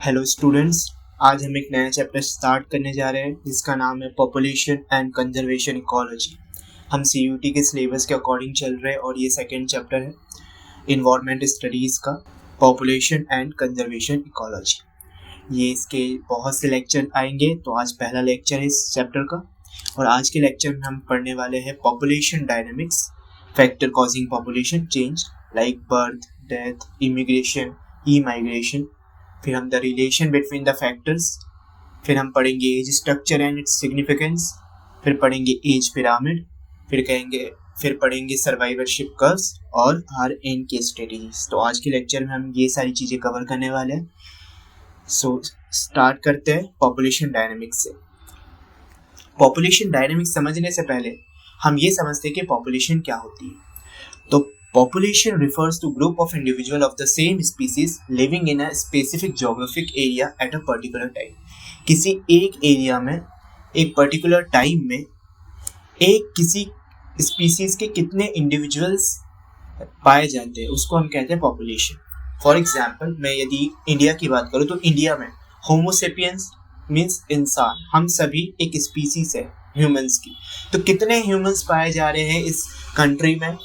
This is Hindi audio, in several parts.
हेलो स्टूडेंट्स, आज हम एक नया चैप्टर स्टार्ट करने जा रहे हैं जिसका नाम है पॉपुलेशन एंड कंजर्वेशन इकोलॉजी। हम सीयूटी के सिलेबस के अकॉर्डिंग चल रहे हैं और ये सेकंड चैप्टर है इन्वायरमेंट स्टडीज़ का, पॉपुलेशन एंड कंजर्वेशन इकोलॉजी। ये इसके बहुत से लेक्चर आएंगे, तो आज पहला लेक्चर है इस चैप्टर का। और आज के लेक्चर में हम पढ़ने वाले हैं population dynamics, factor causing population change like birth, death, immigration, emigration. फिर हम the relation between the factors, फिर हम पढ़ेंगे age structure and its significance, फिर पढ़ेंगे एज पिरामिड, फिर पढ़ेंगे सर्वाइवरशिप कर्व्स और आर एन के स्ट्रेटजीज। तो आज के लेक्चर में हम ये सारी चीज़ें कवर करने वाले हैं। सो स्टार्ट करते हैं पॉपुलेशन डायनेमिक्स से। पॉपुलेशन डायनेमिक्स समझने से पहले हम ये समझते हैं कि पॉपुलेशन क्या होती है। तो population refers to group of individual of the same species living in a specific geographic area at a particular time। किसी एक एरिया में एक पर्टिकुलर टाइम में एक किसी स्पीसीज के कितने इंडिविजुअल्स पाए जाते हैं उसको हम कहते हैं पॉपुलेशन। फॉर एग्जाम्पल, मैं यदि इंडिया की बात करूँ तो इंडिया में होमोसेपियंस मीन्स इंसान, हम सभी एक स्पीसीज है ह्यूमंस की। तो कितने ह्यूमंस पाए जा रहे हैं इस कंट्री में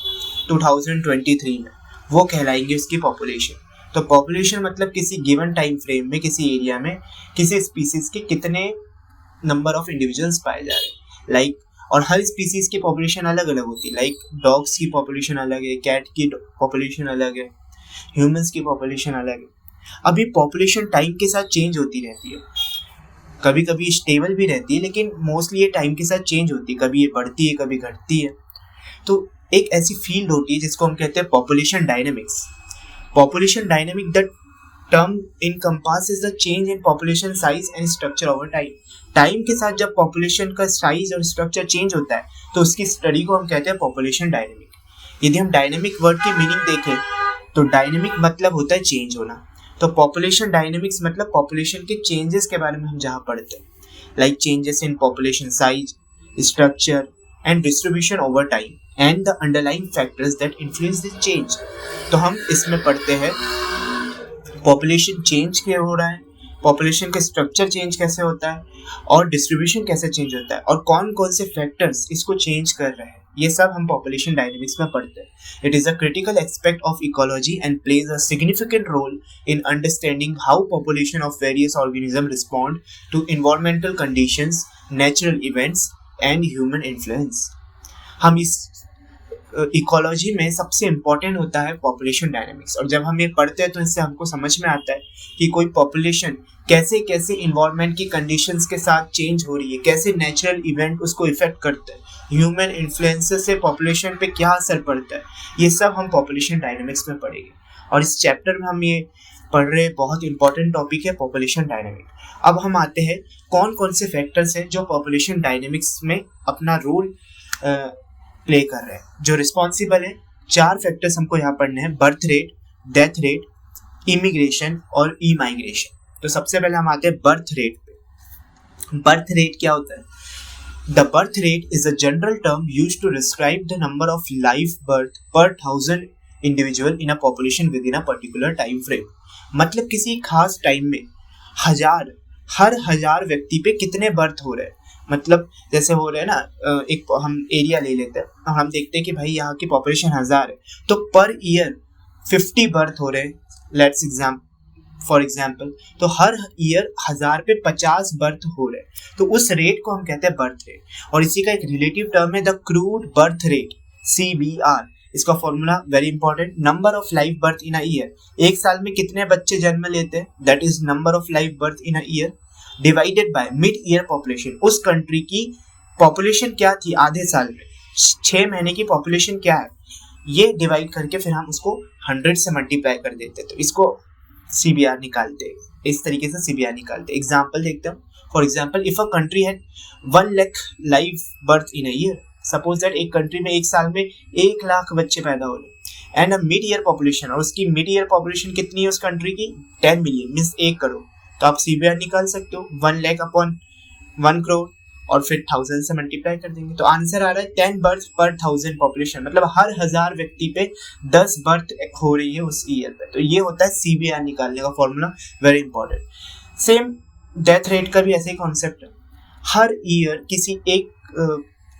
2023 में, वो कहलाएंगे उसकी पॉपुलेशन। तो पॉपुलेशन मतलब किसी गिवन टाइम फ्रेम में किसी एरिया में किसी स्पीसीज के कितने नंबर ऑफ इंडिविजुअल्स पाए जा रहे हैं, लाइक। और हर स्पीसीज की पॉपुलेशन अलग अलग होती है, लाइक डॉग्स की पॉपुलेशन अलग है, कैट की पॉपुलेशन अलग है, ह्यूमंस की पॉपुलेशन अलग है। अभी पॉपुलेशन टाइम के साथ चेंज होती रहती है, कभी कभी स्टेबल भी रहती है, लेकिन मोस्टली ये टाइम के साथ चेंज होती है, कभी ये बढ़ती है कभी घटती है। तो एक ऐसी फील्ड होती है जिसको हम कहते हैं population dynamics. Population dynamic the term encompasses the change in population size and structure over time. Time के साथ जब पॉपुलेशन का साइज और स्ट्रक्चर चेंज होता है तो उसकी स्टडी को हम कहते हैं पॉपुलेशन डायनेमिक। यदि हम डायनेमिक वर्ड की मीनिंग देखें तो डायनेमिक मतलब होता है चेंज होना, तो पॉपुलेशन डायनेमिक्स मतलब पॉपुलेशन के चेंजेस के बारे में हम जहाँ पढ़ते हैं, like changes in population size, structure and distribution over time and the underlying factors that influence this change. तो हम इसमें पढ़ते हैं पॉपुलेशन चेंज क्या हो रहा है, पॉपुलेशन का स्ट्रक्चर चेंज कैसे होता है और डिस्ट्रीब्यूशन कैसे चेंज होता है और कौन कौन से फैक्टर्स इसको चेंज कर रहे हैं, ये सब हम पॉपुलेशन डायनेमिक्स में पढ़ते हैं। It is a critical aspect of ecology and plays a significant role in understanding how population of various organism respond to environmental conditions, natural events and human influence. हम इस इकोलॉजी में सबसे इम्पॉर्टेंट होता है पॉपुलेशन डायनेमिक्स, और जब हम ये पढ़ते हैं तो इससे हमको समझ में आता है कि कोई पॉपुलेशन कैसे कैसे इन्वायरमेंट की कंडीशंस के साथ चेंज हो रही है, कैसे नेचुरल इवेंट उसको इफेक्ट करते हैं, ह्यूमन इन्फ्लुएंस से पॉपुलेशन पे क्या असर पड़ता है, ये सब हम पॉपुलेशन डायनेमिक्स में पढ़ेंगे। और इस चैप्टर में हम ये पढ़ रहे बहुत इंपॉर्टेंट टॉपिक है पॉपुलेशन डायनेमिक। अब हम आते हैं कौन कौन से फैक्टर्स हैं जो पॉपुलेशन डायनेमिक्स में अपना रोल प्ले कर रहे हैं, जो रिस्पॉन्सिबल है। 4 फैक्टर्स हमको यहाँ पढ़ने हैं, birth rate, death rate, immigration और ई माइग्रेशन। तो सबसे पहले हम आते हैं बर्थ रेट पे। बर्थ रेट क्या होता है? The birth rate is a general term used to describe the number of live birth per 1000 individual in a population within a particular time frame. मतलब किसी खास टाइम में हर हजार व्यक्ति पे कितने बर्थ हो रहे हैं, मतलब जैसे हो रहे हैं ना, एक हम एरिया ले लेते हैं और हम देखते हैं कि भाई यहाँ की पॉपुलेशन 1000 है, तो पर ईयर 50 बर्थ हो रहे हैं, फॉर एग्जाम्पल। तो हर ईयर 1000 पे 50 बर्थ हो रहे हैं, तो उस रेट को हम कहते हैं बर्थ रेट। और इसी का एक रिलेटिव टर्म है the crude birth rate, CBR। इसका formula very important, number of live birth in a year. एक साल में कितने बच्चे जन्म लेते हैं, that is number of live birth in a year divided by mid year population. उस कंट्री की पॉपुलेशन क्या थी आधे साल में, 6 महीने की पॉपुलेशन क्या है, ये डिवाइड करके फिर हम उसको 100 से मल्टीप्लाई कर देते हैं, तो इसको CBR निकालते हैं। इस तरीके से CBR निकालते हैं। एग्जाम्पल देखते हैं। For example, if a country had 1 lakh live birth in a year, suppose that एक कंट्री में एक साल में 1 लाख बच्चे पैदा हो रहे and a mid year population, और उसकी मिड ईयर पॉपुलेशन कितनी है उस कंट्री की, 10 मिलियन मीन्स 1 करोड़। तो आप CBR निकाल सकते हो 1 लाख अपॉन 1 करोड़, और फिर 1000 से मल्टीप्लाई कर देंगे, तो आंसर आ रहा है 10 बर्थ पर 1000 पॉपुलेशन, मतलब हर 1000 व्यक्ति पे 10 बर्थ हो रही है उस ईयर पे। तो ये होता है CBR निकालने का formula, very important. Same death rate का भी ऐसे ही कॉन्सेप्ट है, हर ईयर किसी एक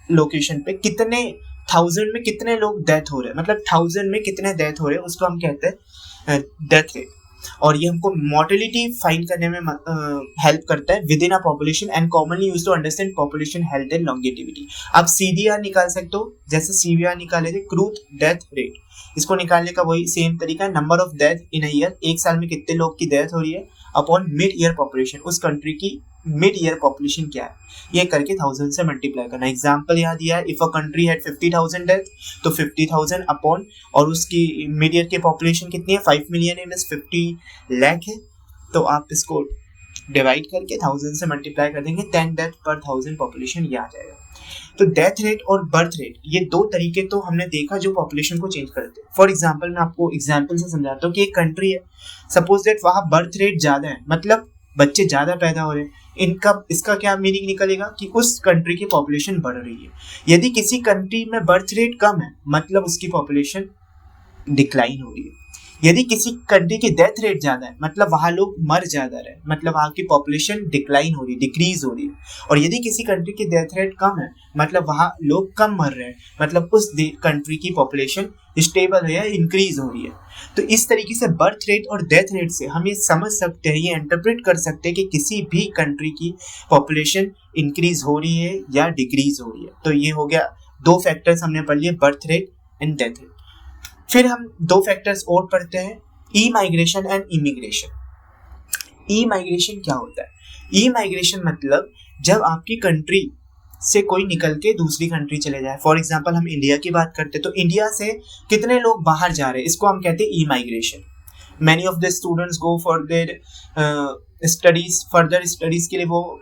लोकेशन पे कितने 1000 में कितने लोग डेथ हो रहे हैं, मतलब 1000 में कितने डेथ हो रहे हैं, उसको हम कहते हैं डेथ रेट। और ये हमको मोर्टेलिटी फाइंड करने में हेल्प करता है within a population and commonly use to understand population health and longevity. आप CDR निकाल सकते हो, जैसे CBR निकाले थे क्रूथ डेथ रेट, इसको निकालने का वही सेम तरीका है, number of death in a year, एक साल में कितने लोग की डेथ हो रही है, अपॉन मिड ईयर पॉपुलेशन, उस कंट्री की मिड ईयर पॉपुलेशन क्या है, ये करके 1000 से मल्टीप्लाई करना। एग्जांपल यहाँ दिया है, if a country had 50,000 death, तो 50,000 अपॉन, और उसकी मिड ईयर की पॉपुलेशन कितनी है 5 मिलियन है, 50 लाख है, तो आप इसको डिवाइड करके 1000 से मल्टीप्लाई कर देंगे, 10 डेथ पर 1000 पॉपुलेशन ये आ जाएगा। तो डेथ रेट और बर्थ रेट, ये दो तरीके तो हमने देखा जो पॉपुलेशन को चेंज करते हैं। फॉर एग्जांपल मैं आपको एग्जांपल से समझाता हूँ कि एक कंट्री है, सपोज दैट वहाँ बर्थ रेट ज़्यादा है, मतलब बच्चे ज़्यादा पैदा हो रहे हैं, इसका क्या मीनिंग निकलेगा कि उस कंट्री की पॉपुलेशन बढ़ रही है। यदि किसी कंट्री में बर्थ रेट कम है, मतलब उसकी पॉपुलेशन डिक्लाइन हो रही है। यदि किसी कंट्री की डेथ रेट ज़्यादा है, मतलब वहाँ लोग मर ज़्यादा रहे, मतलब वहाँ की पॉपुलेशन डिक्लाइन हो रही है, डिक्रीज हो रही है। और यदि किसी कंट्री की डेथ रेट कम है, मतलब वहाँ लोग कम मर रहे हैं, मतलब उस कंट्री की पॉपुलेशन स्टेबल है या इंक्रीज हो रही है। तो इस तरीके से बर्थ रेट और डेथ रेट से हम ये समझ सकते हैं, ये इंटरप्रेट कर सकते हैं कि किसी भी कंट्री की पॉपुलेशन इंक्रीज हो रही है या डिक्रीज हो रही है। तो ये हो गया, दो फैक्टर्स हमने पढ़ लिए, birth rate and death rate. फिर हम दो फैक्टर्स और पढ़ते हैं, emigration and immigration. Emigration क्या होता है? ई माइग्रेशन मतलब जब आपकी कंट्री से कोई निकल के दूसरी कंट्री चले जाए। फॉर एग्जांपल हम इंडिया की बात करते हैं, तो इंडिया से कितने लोग बाहर जा रहे हैं, इसको हम कहते हैं emigration. Many of the students go for their studies, further studies के लिए वो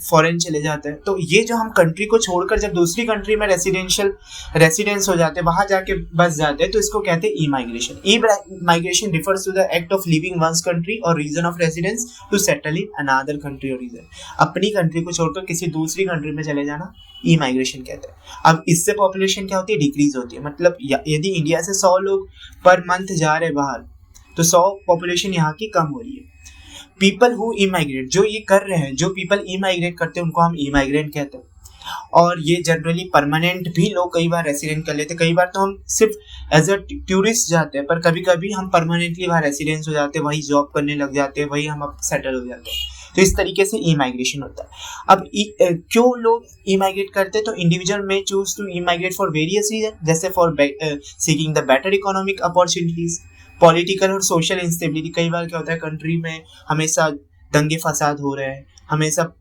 फॉरेन चले जाते हैं। तो ये जो हम कंट्री को छोड़कर जब दूसरी कंट्री में रेसिडेंस हो जाते हैं, वहां जाके बस जाते हैं, तो इसको कहते हैं emigration. Emigration refers to the act of leaving one's country और region of residence to settle in another country और रीजन। अपनी कंट्री को छोड़कर किसी दूसरी कंट्री में चले जाना ई माइग्रेशन कहते हैं। अब इससे पॉपुलेशन क्या होती है, डिक्रीज होती है। मतलब यदि इंडिया से 100 लोग पर मंथ जा रहे बाहर, तो 100 पॉपुलेशन यहाँ की कम हो रही है। पीपल हु इमाइग्रेट, जो ये कर रहे हैं, जो पीपल इमाइग्रेट करते हैं, उनको हम इमाइग्रेंट कहते हैं। और ये जनरली परमानेंट भी लोग कई बार रेसिडेंट कर लेते हैं। कई बार तो हम सिर्फ एज अ टूरिस्ट जाते हैं, पर कभी कभी हम परमानेंटली वहाँ रेसिडेंस हो जाते हैं, वही जॉब करने लग जाते हैं, वही हम सेटल हो जाते हैं। तो इस तरीके से ई माइग्रेशन होता है। अब क्यों लोग ई माइग्रेट करते हैं? तो individual may choose to emigrate for various reason, जैसे for seeking the better economic opportunities, political और सोशल इंस्टेबिलिटी। कई बार क्या होता है, कंट्री में हमेशा दंगे फसाद हो रहे हैं, हमेशा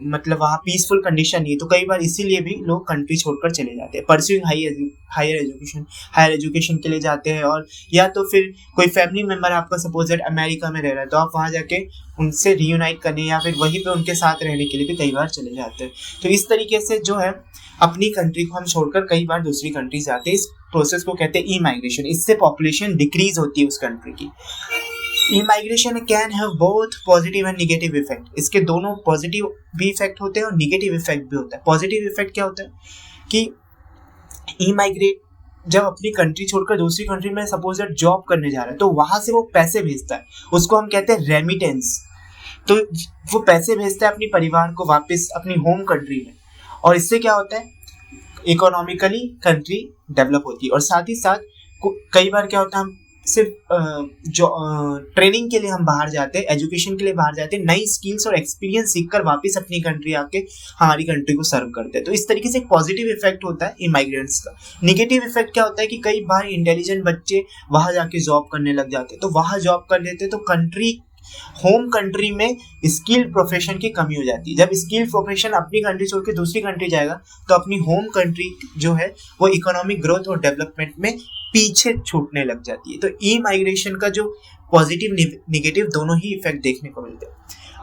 मतलब वहाँ पीसफुल कंडीशन नहीं है, तो कई बार इसीलिए भी लोग कंट्री छोड़कर चले जाते हैं। परस्यूइंग हायर एजुकेशन के लिए जाते हैं, और या तो फिर कोई फैमिली मेम्बर आपका सपोज दैट अमेरिका में रह रहा है, तो आप वहाँ जाके उनसे रियूनाइट करने या फिर वहीं पे उनके साथ रहने के लिए भी कई बार चले जाते हैं। तो इस तरीके से जो है अपनी कंट्री को हम छोड़कर कई बार दूसरी कंट्री जाते हैं। इस प्रोसेस को कहते हैं ई माइग्रेशन। इससे पॉपुलेशन डिक्रीज होती है उस कंट्री की। Emigration can have both positive and negative effect. इसके दोनों पॉजिटिव भी इफेक्ट होते हैं और निगेटिव इफेक्ट भी होता है। पॉजिटिव इफेक्ट क्या होता है कि ई माइग्रेट जब अपनी कंट्री छोड़कर दूसरी कंट्री में सपोज दैट जॉब करने जा रहा है, तो वहां से वो पैसे भेजता है, उसको हम कहते हैं रेमिटेंस। तो वो पैसे भेजता है अपने परिवार को वापस अपनी होम कंट्री में, और इससे क्या होता है, इकोनॉमिकली कंट्री डेवलप होती है। और साथ ही साथ कई बार क्या होता है, हम सिर्फ जो ट्रेनिंग के लिए हम बाहर जाते हैं, एजुकेशन के लिए बाहर जाते हैं, नई स्किल्स और एक्सपीरियंस सीखकर वापस अपनी कंट्री आके हमारी कंट्री को सर्व करते हैं। तो इस तरीके से एक पॉजिटिव इफेक्ट होता है इमाइग्रेंट्स का। निगेटिव इफेक्ट क्या होता है कि कई बार इंटेलिजेंट बच्चे वहाँ जाके जॉब करने लग जाते हैं, तो वहाँ जॉब कर लेते हैं, तो कंट्री होम कंट्री में स्किल्ड प्रोफेशन की कमी हो जाती है। जब स्किल्ड प्रोफेशन अपनी कंट्री छोड़ के दूसरी कंट्री जाएगा, तो अपनी होम कंट्री जो है वो इकोनॉमिक ग्रोथ और डेवलपमेंट में पीछे छूटने लग जाती है। तो ई माइग्रेशन का जो पॉजिटिव निगेटिव दोनों ही इफेक्ट देखने को मिलते हैं।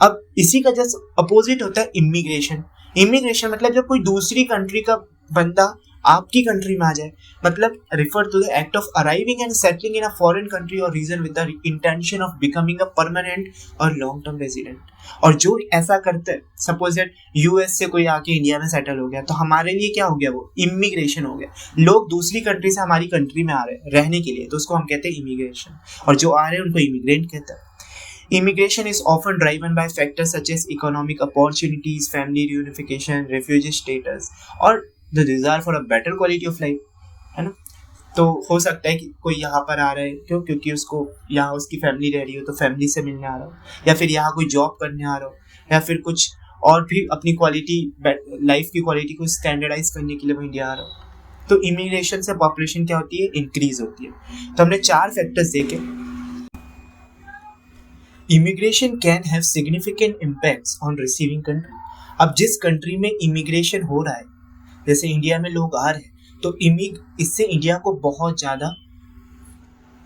अब इसी का जस्ट अपोजिट होता है इमिग्रेशन। इमिग्रेशन मतलब जब कोई दूसरी कंट्री का बंदा आपकी कंट्री में आ जाए, मतलब refer to the act of arriving and settling in a foreign country और region with the intention of becoming a permanent और लॉन्ग टर्म रेजिडेंट। और जो ऐसा करते हैं, सपोज दैट यूएस से कोई आके इंडिया में सेटल हो गया, तो हमारे लिए क्या हो गया, वो इमिग्रेशन हो गया। लोग दूसरी कंट्री से हमारी कंट्री में आ रहे हैं रहने के लिए, तो उसको हम कहते हैं इमिग्रेशन, और जो आ रहे हैं उनको इमिग्रेंट कहते हैं। Immigration is often driven by factors such as economic opportunities, family reunification, refugee status, और the desire for a better quality of life, है ना। तो हो सकता है कि कोई यहाँ पर आ रहा है, क्योंकि उसको यहाँ उसकी फैमिली रह रही हो, तो फैमिली से मिलने आ रहा हो, या फिर यहाँ कोई जॉब करने आ रहा हो, या फिर कुछ और भी अपनी क्वालिटी, लाइफ की क्वालिटी को स्टैंडर्डाइज करने के लिए वो इंडिया आ रहा हो। तो इमिग्रेशन से पॉपुलेशन क्या होती है, इंक्रीज होती है। तो हमने 4 फैक्टर्स देखे। Immigration can have significant impacts on receiving country. अब जिस कंट्री में इमिग्रेशन हो रहा है, जैसे इंडिया में लोग आ रहे हैं, तो इससे इंडिया को बहुत ज़्यादा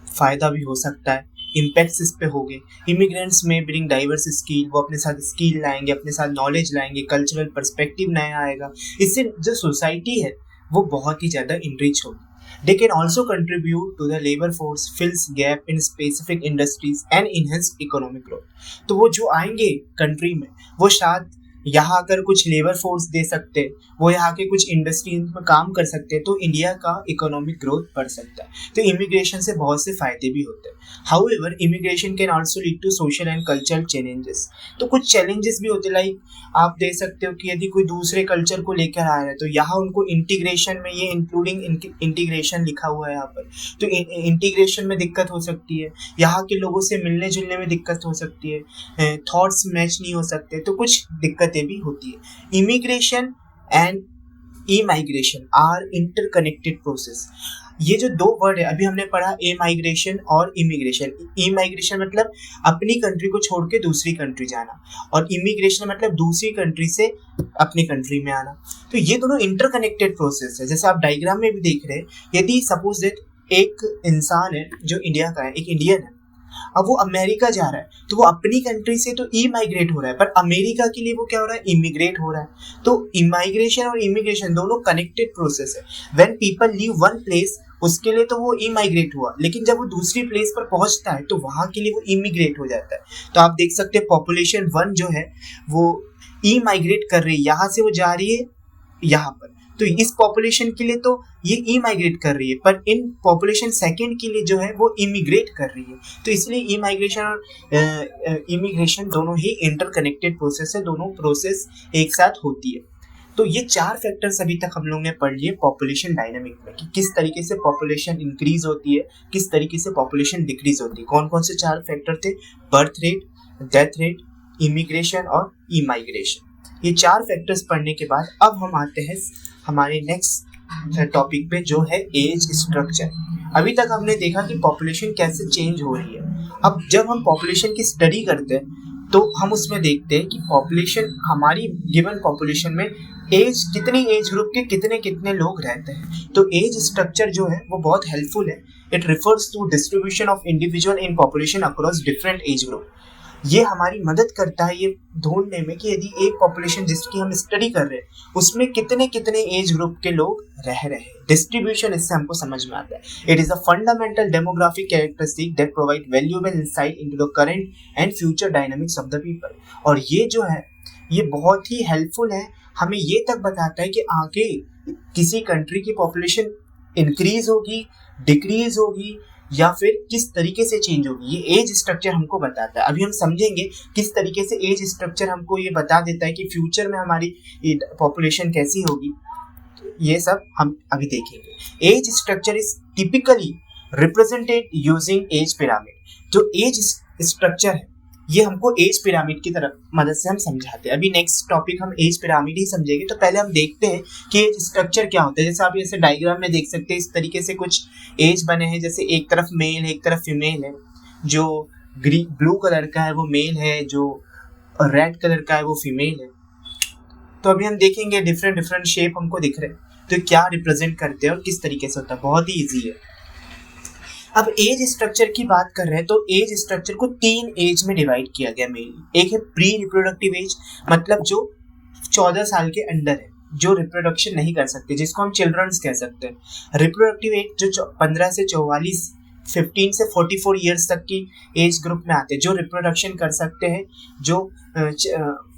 फायदा भी हो सकता है, इम्पैक्ट्स इस पे होंगे। इमिग्रेंट्स में ब्रिंग डाइवर्स स्किल, वो अपने साथ स्किल लाएंगे, अपने साथ नॉलेज लाएंगे, कल्चरल पर्सपेक्टिव नया आएगा। इससे जो सोसाइटी है वो बहुत ही ज़्यादा इनरिच होगी। They can also contribute to the labor force, fills gap in specific industries and enhance economic growth। तो वो जो आएंगे कंट्री में, वो शायद यहाँ आकर कुछ लेबर फोर्स दे सकते, वो यहाँ के कुछ इंडस्ट्री में काम कर सकते हैं, तो इंडिया का इकोनॉमिक ग्रोथ बढ़ सकता है। तो इमिग्रेशन से बहुत से फायदे भी होते हैं। However immigration can also lead to social and cultural challenges. तो कुछ चैलेंजेस भी होते, लाइक आप देख सकते हो कि यदि कोई दूसरे कल्चर को लेकर आ रहा है, तो यहाँ उनको इंटीग्रेशन में, ये इंक्लूडिंग इंटीग्रेशन लिखा हुआ है यहाँ पर, तो इंटीग्रेशन में दिक्कत हो सकती है, यहाँ के लोगों से मिलने जुलने में दिक्कत हो सकती है, थॉट्स मैच नहीं हो सकते, तो कुछ दिक्कतें भी होती है। Immigration and emigration are interconnected process. ये जो 2 वर्ड है अभी हमने पढ़ा, इमाइग्रेशन और इमिग्रेशन। इमाइग्रेशन मतलब अपनी कंट्री को छोड़ के दूसरी कंट्री जाना, और इमिग्रेशन मतलब दूसरी कंट्री से अपनी कंट्री में आना। तो ये दोनों इंटरकनेक्टेड प्रोसेस है। जैसे आप डायग्राम में भी देख रहे हैं, यदि सपोज दैट एक इंसान है जो इंडिया का है, एक इंडियन है, अब वो अमेरिका जा रहा है, तो वो अपनी कंट्री से तो इमाइग्रेट हो रहा है, पर अमेरिका के लिए वो क्या हो रहा है, इमिग्रेट हो रहा है। तो इमाइग्रेशन और इमिग्रेशन दोनों कनेक्टेड प्रोसेस है। When people leave one place, उसके लिए तो वो इमाइग्रेट हुआ, लेकिन जब वो दूसरी प्लेस पर पहुंचता है तो वहां के लिए वो इमिग्रेट हो जाता है। तो आप देख सकते हैं पॉपुलेशन 1 जो है वो इमाइग्रेट कर रही है, यहाँ से वो जा रही है यहाँ पर, तो इस पॉपुलेशन के लिए तो ये इमाइग्रेट कर रही है, पर इन पॉपुलेशन 2 के लिए जो है वो इमिग्रेट कर रही है। तो इसलिए इमाइग्रेशन और इमिग्रेशन दोनों ही इंटरकनेक्टेड प्रोसेस है, दोनों प्रोसेस एक साथ होती है। तो ये 4 फैक्टर्स अभी तक हम लोग ने पढ़ लिए पॉपुलेशन डायनामिक में, कि किस तरीके से पॉपुलेशन इंक्रीज होती है, किस तरीके से पॉपुलेशन डिक्रीज होती है। कौन कौन से 4 फैक्टर थे, birth rate, death rate, immigration और इमाइग्रेशन। ये 4 फैक्टर्स पढ़ने के बाद अब हम आते हैं हमारे नेक्स्ट टॉपिक पे, जो है एज स्ट्रक्चर। अभी तक हमने देखा कि पॉपुलेशन कैसे चेंज हो रही है। अब जब हम पॉपुलेशन की स्टडी करते हैं तो हम उसमें देखते हैं कि पॉपुलेशन, हमारी गिवन पॉपुलेशन में एज, कितनी एज ग्रुप के कितने कितने लोग रहते हैं। तो एज स्ट्रक्चर जो है वो बहुत हेल्पफुल है। It refers to distribution of individual in population across different age group. ये हमारी मदद करता है ये ढूंढने में कि यदि एक पॉपुलेशन जिसकी हम स्टडी कर रहे हैं उसमें कितने कितने एज ग्रुप के लोग रह रहे हैं। डिस्ट्रीब्यूशन इससे हमको समझ में आता है। It is a fundamental demographic characteristic that provide valuable insight into the current and future dynamics of the people. और ये जो है ये बहुत ही हेल्पफुल है, हमें ये तक बताता है कि आगे किसी कंट्री की पॉपुलेशन इंक्रीज होगी, डिक्रीज होगी, या फिर किस तरीके से चेंज होगी। ये एज स्ट्रक्चर हमको बताता है। अभी हम समझेंगे किस तरीके से एज स्ट्रक्चर हमको ये बता देता है कि फ्यूचर में हमारी पॉपुलेशन कैसी होगी। ये सब हम अभी देखेंगे। Age structure is typically represented using age pyramid. जो एज स्ट्रक्चर है ये हमको एज पिरामिड की तरफ मदद से हम समझाते हैं। अभी नेक्स्ट टॉपिक हम एज पिरामिड ही समझेंगे। तो पहले हम देखते हैं कि एज स्ट्रक्चर क्या होता है। जैसे आप ऐसे डायग्राम में देख सकते हैं, इस तरीके से कुछ एज बने हैं। जैसे एक तरफ मेल है, एक तरफ फीमेल है। जो ब्लू कलर का है वो मेल है, जो रेड कलर का है वो फीमेल है। तो अभी हम देखेंगे डिफरेंट शेप हमको दिख रहे हैं, तो क्या रिप्रेजेंट करते हैं और किस तरीके से होता है। बहुत ही ईजी है। अब एज स्ट्रक्चर की बात कर रहे हैं तो एज स्ट्रक्चर को 3 एज में डिवाइड किया गया मेनली। एक है प्री रिप्रोडक्टिव एज, मतलब जो 14 साल के अंडर है, जो रिप्रोडक्शन नहीं कर सकते, जिसको हम चिल्ड्रंस कह सकते हैं। रिप्रोडक्टिव एज जो 15 से 44, 15 से 44 ईयर्स तक की एज ग्रुप में आते हैं, जो रिप्रोडक्शन कर सकते हैं, जो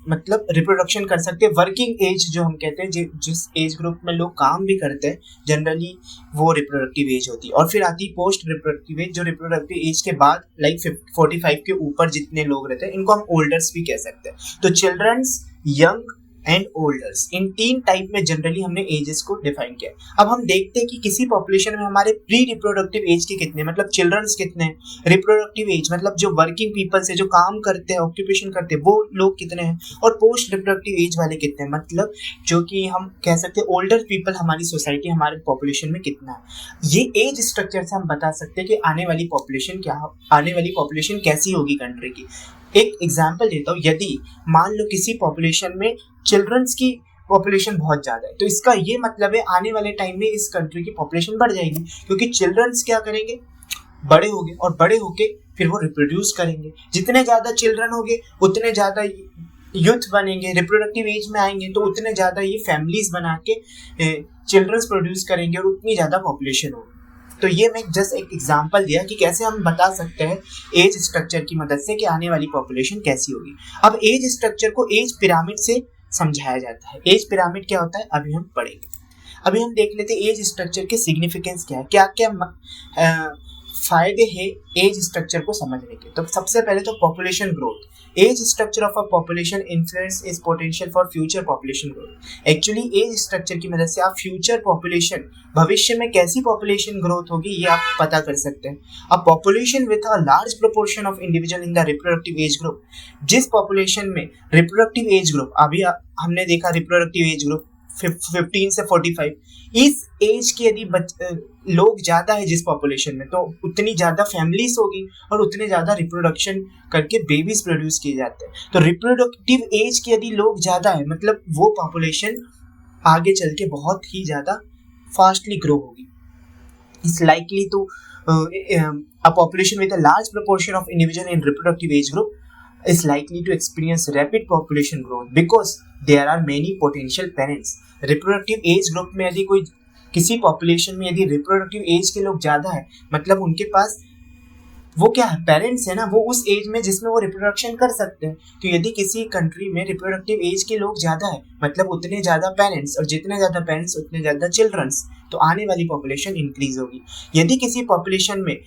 मतलब रिप्रोडक्शन कर सकते हैं। वर्किंग एज जो हम कहते हैं, जिस एज ग्रुप में लोग काम भी करते हैं, जनरली वो रिप्रोडक्टिव एज होती है। और फिर आती है पोस्ट रिप्रोडक्टिव एज, जो रिप्रोडक्टिव एज के बाद लाइक 45 के ऊपर जितने लोग रहते हैं, इनको हम ओल्डर्स भी कह सकते हैं। तो चिल्ड्रंस, यंग एंड ओल्डर्स, इन 3 टाइप में जनरली हमने एजेस को डिफाइन किया। अब हम देखते हैं कि किसी पॉपुलेशन में हमारे प्री रिप्रोडक्टिव एज के कितने, मतलब चिल्ड्रंस कितने हैं, रिप्रोडक्टिव एज मतलब जो वर्किंग पीपल्स है, जो काम करते हैं, ऑक्यूपेशन करते हैं, वो लोग कितने हैं, और पोस्ट रिप्रोडक्टिव एज वाले कितने हैं, मतलब जो कि हम कह सकते हैं ओल्डर पीपल हमारी सोसाइटी, हमारे पॉपुलेशन में कितना है। ये एज स्ट्रक्चर से हम बता सकते हैं कि आने वाली पॉपुलेशन कैसी होगी कंट्री की। एक एग्जाम्पल देता हूँ, यदि मान लो किसी पॉपुलेशन में चिल्ड्रंस की पॉपुलेशन बहुत ज़्यादा है, तो इसका ये मतलब है आने वाले टाइम में इस कंट्री की पॉपुलेशन बढ़ जाएगी, क्योंकि चिल्ड्रंस क्या करेंगे, बड़े होंगे, और बड़े होके फिर वो रिप्रोड्यूस करेंगे। जितने ज़्यादा चिल्ड्रन होंगे उतने ज़्यादा यूथ बनेंगे, रिप्रोडक्टिव एज में आएंगे, तो उतने ज़्यादा ये फैमिलीज बना के चिल्ड्रंस प्रोड्यूस करेंगे और उतनी ज़्यादा पॉपुलेशन होगी। तो ये मैं जस्ट एक एग्जांपल दिया कि कैसे हम बता सकते हैं एज स्ट्रक्चर की मदद से कि आने वाली पॉपुलेशन कैसी होगी। अब एज स्ट्रक्चर को एज पिरामिड से समझाया जाता है। एज पिरामिड क्या होता है अभी हम पढ़ेंगे। अभी हम देख लेते हैं एज स्ट्रक्चर के सिग्निफिकेंस क्या है, क्या क्या फायदे हैं एज स्ट्रक्चर को समझने के। तो सबसे पहले तो population growth. Age structure of a population influence is potential for future population growth. Actually age structure की मदद से आप फ्यूचर पॉपुलेशन, भविष्य में कैसी पॉपुलेशन ग्रोथ होगी ये आप पता कर सकते हैं। अ population with a large proportion of individual in the reproductive age group, जिस पॉपुलेशन में रिप्रोडक्टिव एज ग्रुप, अभी हमने देखा रिप्रोडक्टिव एज ग्रुप 15 से 45, इस एज के यदि लोग ज़्यादा है जिस पॉपुलेशन में, तो उतनी ज़्यादा फैमिलीज होगी और उतने ज़्यादा रिप्रोडक्शन करके बेबीज प्रोड्यूस किए जाते हैं। तो रिप्रोडक्टिव एज के यदि लोग ज़्यादा है, मतलब वो पॉपुलेशन आगे चल के बहुत ही ज़्यादा फास्टली ग्रो होगी। It's likely to a population with a large proportion of individual in reproductive age group is likely to experience rapid population growth because there are many potential parents. Reproductive age group में यदि कोई किसी population में यदि reproductive age के लोग ज़्यादा है, मतलब उनके पास वो क्या है, पेरेंट्स है ना, वो उस एज में जिसमें वो रिप्रोडक्शन कर सकते हैं। तो यदि किसी कंट्री में रिप्रोडक्टिव एज के लोग ज़्यादा है, मतलब उतने ज़्यादा पेरेंट्स, और जितने ज़्यादा पेरेंट्स उतने ज़्यादा चिल्ड्रंस, तो आने वाली पॉपुलेशन इंक्रीज होगी। यदि किसी पॉपुलेशन में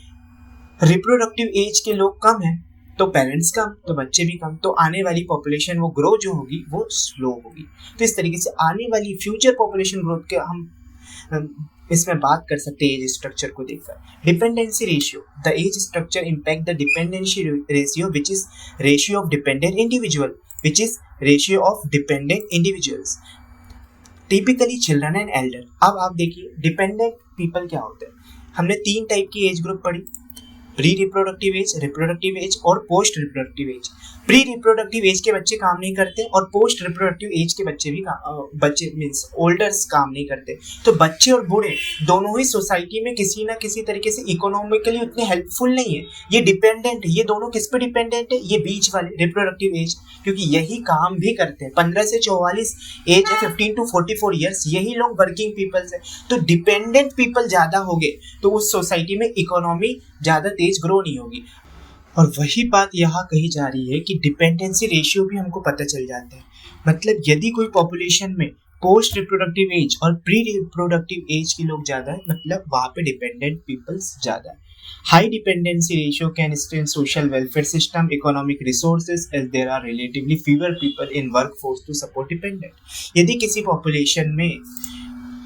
रिप्रोडक्टिव एज के लोग कम हैं, तो पेरेंट्स कम, तो बच्चे भी कम, तो आने वाली पॉपुलेशन वो ग्रो जो होगी वो स्लो होगी। तो इस तरीके से आने वाली फ्यूचर पॉपुलेशन ग्रोथ के हम इसमें बात कर सकते हैं एज स्ट्रक्चर को देखकर। Dependency ratio, the age structure impact the dependency ratio which is ratio of dependent individual, which is ratio of dependent individuals, typically children and elder. अब आप देखिए डिपेंडेंट पीपल क्या होते हैं। हमने 3 टाइप की एज ग्रुप पढ़ी, pre reproductive age, reproductive age और post reproductive age. Pre reproductive age के बच्चे काम नहीं करते और पोस्ट रिप्रोडक्टिव एज के बच्चे भी बच्चे मीन्स ओल्डर्स काम नहीं करते। तो बच्चे और बूढ़े दोनों ही सोसाइटी में किसी ना किसी तरीके से इकोनॉमिकली उतने हेल्पफुल नहीं है। ये डिपेंडेंट है। ये दोनों किस पे डिपेंडेंट है? ये बीच वाले रिप्रोडक्टिव एज, क्योंकि यही काम भी करते हैं। 15 से 44 एज है, 15 to 44 ईयर्स, यही लोग वर्किंग पीपल्स है। तो डिपेंडेंट पीपल ज़्यादा हो गए तो उस सोसाइटी में इकोनॉमी ज़्यादा तेज ग्रो नहीं होगी। और वही बात यहाँ कही जा रही है कि डिपेंडेंसी रेशियो भी हमको पता चल जाता है। मतलब यदि कोई पॉपुलेशन में पोस्ट रिप्रोडक्टिव एज और प्री रिप्रोडक्टिव एज के लोग ज़्यादा है, मतलब वहाँ पे डिपेंडेंट पीपल्स ज़्यादा है। High dependency ratio can strain social welfare system, economic resources as there are relatively fewer people in work force to support dependent. यदि किसी पॉपुलेशन में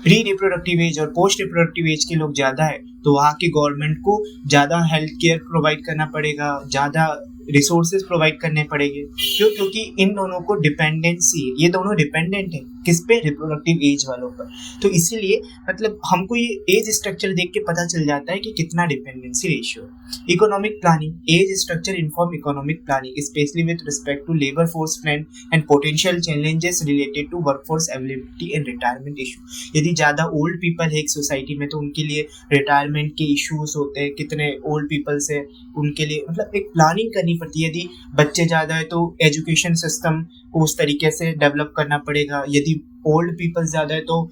प्री रिप्रोडक्टिव एज और पोस्ट रिप्रोडक्टिव एज के लोग ज़्यादा है तो वहाँ की गवर्नमेंट को ज़्यादा हेल्थ केयर प्रोवाइड करना पड़ेगा, ज़्यादा रिसोर्सेज प्रोवाइड करने पड़ेंगे। क्यों? क्योंकि इन दोनों को डिपेंडेंसी है, ये दोनों डिपेंडेंट है किस पे? रिप्रोडक्टिव एज वालों पर। तो इसीलिए मतलब हमको ये एज स्ट्रक्चर देख के पता चल जाता है कि कितना डिपेंडेंसी रेशियो है। Economic planning, age structure inform economic planning specially with respect to labour force trend and potential challenges related to workforce availability and retirement issue. यदि ज़्यादा ओल्ड पीपल है एक सोसाइटी में तो उनके लिए रिटायरमेंट के इश्यूज होते हैं, कितने ओल्ड पीपल्स है उनके लिए मतलब एक प्लानिंग करनी पड़ती है। यदि बच्चे ज़्यादा है तो एजुकेशन सिस्टम को उस तरीके से डेवलप करना पड़ेगा। यदि यदि ओल्ड पीपल ज़्यादा है तो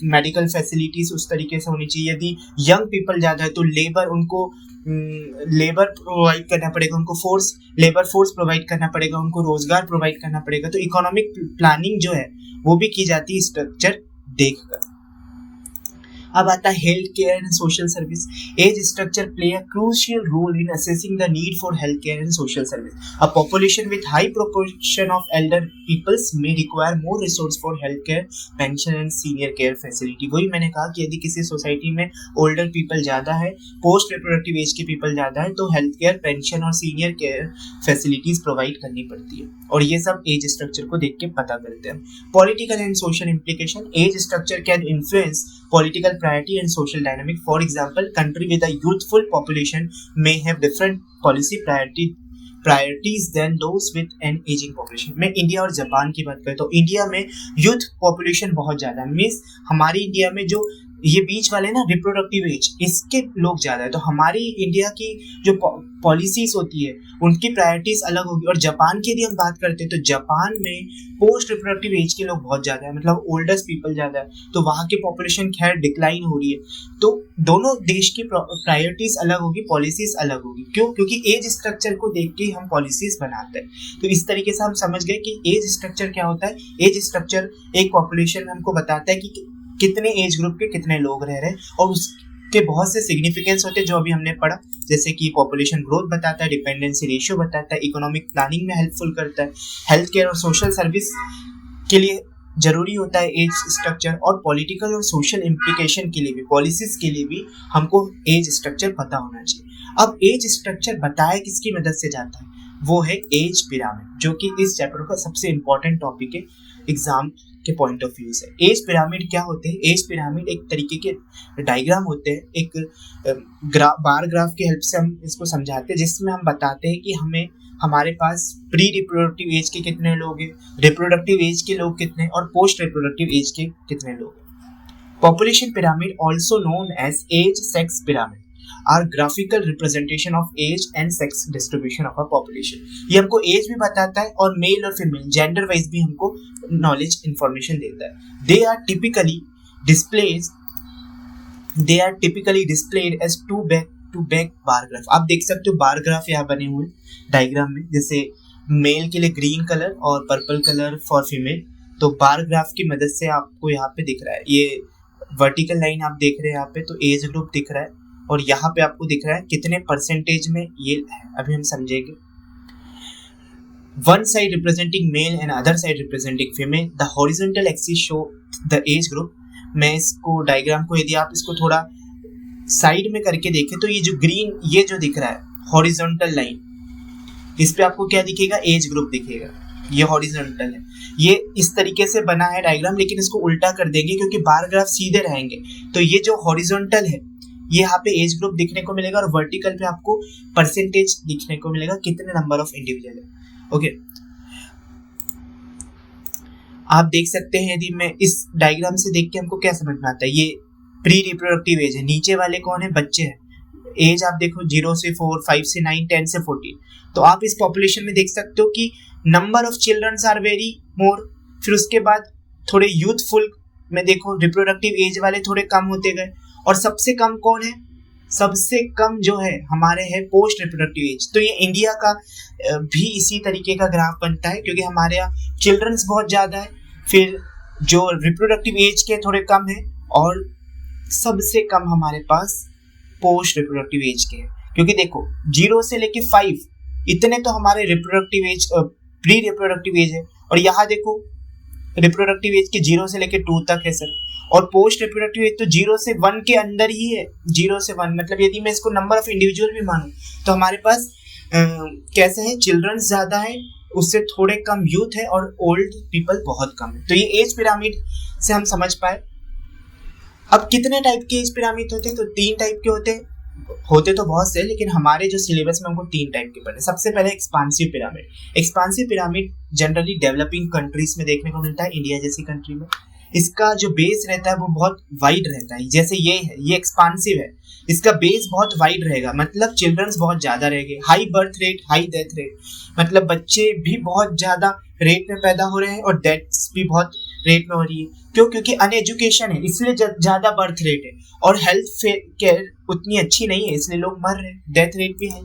मेडिकल फैसिलिटीज़ उस तरीके से होनी चाहिए। यदि यंग पीपल ज़्यादा है तो लेबर प्रोवाइड करना पड़ेगा, उनको लेबर फोर्स प्रोवाइड करना पड़ेगा, उनको रोजगार प्रोवाइड करना पड़ेगा। तो इकोनॉमिक प्लानिंग जो है वो भी की जाती है स्ट्रक्चर देखकर। अब आता है health care and social service. Age structure play a crucial role in assessing the need for health care and social service. A population with high proportion of elder peoples may require more resource for health care, pension and senior care facility. वही मैंने कहा कि यदि किसी सोसाइटी में ओल्डर पीपल ज़्यादा है, पोस्ट रिप्रोडक्टिव एज के पीपल ज़्यादा है, तो हेल्थ केयर, पेंशन और सीनियर केयर फैसिलिटीज प्रोवाइड करनी पड़ती है। और ये सब एज स्ट्रक्चर को देख के पता करते हैं। Political and social implication. Age structure can influence political priority and social dynamic. For example, country with a youthful population may have different policy priorities than those with an aging population. मैं इंडिया और जापान की बात करें तो इंडिया में यूथ पॉपुलेशन बहुत ज़्यादा है। मीन्स हमारी इंडिया में जो ये बीच वाले ना रिप्रोडक्टिव एज, इसके लोग ज़्यादा है। तो हमारी इंडिया की जो पॉलिसीज होती है उनकी प्रायोरिटीज अलग होगी। और जापान की यदि हम बात करते हैं तो जापान में पोस्ट रिप्रोडक्टिव एज के लोग बहुत ज़्यादा है, मतलब ओल्डेस्ट पीपल ज़्यादा है। तो वहाँ की पॉपुलेशन खैर डिक्लाइन हो रही है। तो दोनों देश की प्रायोरिटीज अलग होगी, पॉलिसीज अलग होगी। क्यों? क्योंकि एज स्ट्रक्चर को देख के हम पॉलिसीज बनाते हैं। तो इस तरीके से हम समझ गए कि एज स्ट्रक्चर क्या होता है। एज स्ट्रक्चर एक पॉपुलेशन में हमको बताता है कि कितने एज ग्रुप के कितने लोग रह रहे हैं, और उसके बहुत से सिग्निफिकेंस होते हैं जो अभी हमने पढ़ा, जैसे कि पॉपुलेशन ग्रोथ बताता है, डिपेंडेंसी रेशियो बताता है, इकोनॉमिक प्लानिंग में हेल्पफुल करता है, हेल्थ केयर और सोशल सर्विस के लिए जरूरी होता है एज स्ट्रक्चर, और पॉलिटिकल और सोशल इम्प्लीकेशन के लिए भी, पॉलिसीज के लिए भी हमको एज स्ट्रक्चर पता होना चाहिए। अब एज स्ट्रक्चर बताया किसकी मदद से जाता है, वो है एज पिरामिड, जो कि इस चैप्टर का सबसे इंपॉर्टेंट टॉपिक है एग्जाम के पॉइंट ऑफ व्यू से। एज पिरामिड क्या होते हैं? एज पिरामिड एक तरीके के डायग्राम होते हैं, एक बार ग्राफ की हेल्प से हम इसको समझाते हैं, जिसमें हम बताते हैं कि हमारे पास प्री रिप्रोडक्टिव एज के कितने लोग हैं, रिप्रोडक्टिव एज के लोग कितने, और पोस्ट रिप्रोडक्टिव एज के कितने लोग हैं। Population pyramid, also known as age sex pyramid, are graphical representation of age and sex distribution of a population. ये हमको एज भी बताता है और मेल और फीमेल जेंडर वाइज भी हमको नॉलेज इंफॉर्मेशन देता है। They are typically displayed as to back bar graph. आप देख सकते हो बार ग्राफ यहाँ बने हुए डायग्राम में, जैसे मेल के लिए ग्रीन कलर और पर्पल कलर फॉर फीमेल। तो बार ग्राफ की मदद से आपको यहाँ पे दिख रहा है, ये वर्टिकल लाइन आप देख रहे हैं यहाँ पे, तो एज ग्रुप दिख रहा है, और यहाँ पे आपको दिख रहा है कितने परसेंटेज में ये है। अभी हम समझेंगे। One side representing male and other side representing female, the horizontal axis show the age group. मैं इसको डायग्राम को, यदि आप इसको थोड़ा साइड में करके देखें तो ये जो ग्रीन, ये जो दिख रहा है हॉरिजॉन्टल लाइन, इस पे आपको क्या दिखेगा? एज ग्रुप दिखेगा। ये हॉरिजॉन्टल है, ये इस तरीके से बना है डायग्राम, लेकिन इसको उल्टा कर देंगे क्योंकि बार ग्राफ सीधे रहेंगे। तो ये जो हॉरिजॉन्टल है, ये यहाँ पे एज ग्रुप दिखने को मिलेगा, और वर्टिकल पे आपको परसेंटेज दिखने को मिलेगा, कितने नंबर ऑफ इंडिविजुअल है। ओके, आप देख सकते हैं, यदि मैं इस डायग्राम से देख के हमको क्या समझ में आता है, ये प्री रिप्रोडक्टिव एज है, नीचे वाले कौन है? बच्चे हैं। एज आप देखो 0 से 4, 5 से 9, 10 से 14। तो आप इस पॉपुलेशन में देख सकते हो कि number of childrens are very more. फिर उसके बाद थोड़े यूथफुल में देखो, रिप्रोडक्टिव एज वाले थोड़े कम होते गए, और सबसे कम कौन है? सबसे कम जो है हमारे है पोस्ट रिप्रोडक्टिव एज। तो ये इंडिया का भी इसी तरीके का ग्राफ बनता है, क्योंकि हमारे यहाँ चिल्ड्रंस बहुत ज़्यादा है, फिर जो रिप्रोडक्टिव एज के थोड़े कम है, और सबसे कम हमारे पास पोस्ट रिप्रोडक्टिव एज के हैं। क्योंकि देखो 0 से लेके 5 इतने तो हमारे reproductive age, pre reproductive as है, और यहाँ देखो रिप्रोडक्टिव एज के 0 से लेके 2 तक है सर, और पोस्ट रिप्रोडक्टिव एज तो 0 से 1 के अंदर ही है। 0 से 1 मतलब यदि मैं इसको नंबर ऑफ इंडिविजुअल भी मानूं तो हमारे पास कैसे है? चिल्ड्रंस ज़्यादा है, उससे थोड़े कम यूथ है, और ओल्ड पीपल बहुत कम है। तो ये एज पिरामिड से हम समझ पाए। अब कितने टाइप के एज पिरामिड होते हैं? तो 3 टाइप के होते तो बहुत से, लेकिन हमारे जो सिलेबस में हमको 3 टाइप के पढ़े। सबसे पहले expansive pyramid. Expansive pyramid generally developing countries में देखने को मिलता है, इंडिया जैसी कंट्री में। इसका जो बेस रहता है वो बहुत वाइड रहता है, जैसे ये है, ये एक्सपांसिव है, इसका बेस बहुत वाइड रहेगा, मतलब चिल्ड्रंस बहुत ज़्यादा रहेंगे, high birth rate, high death rate, मतलब बच्चे भी बहुत ज़्यादा रेट में पैदा हो रहे हैं और डेथ्स भी बहुत रेट में हो रही है। क्यों? क्योंकि अनएजुकेशन है इसलिए ज़्यादा बर्थ रेट है, और हेल्थ केयर उतनी अच्छी नहीं है इसलिए लोग मर रहे हैं, डेथ रेट भी है।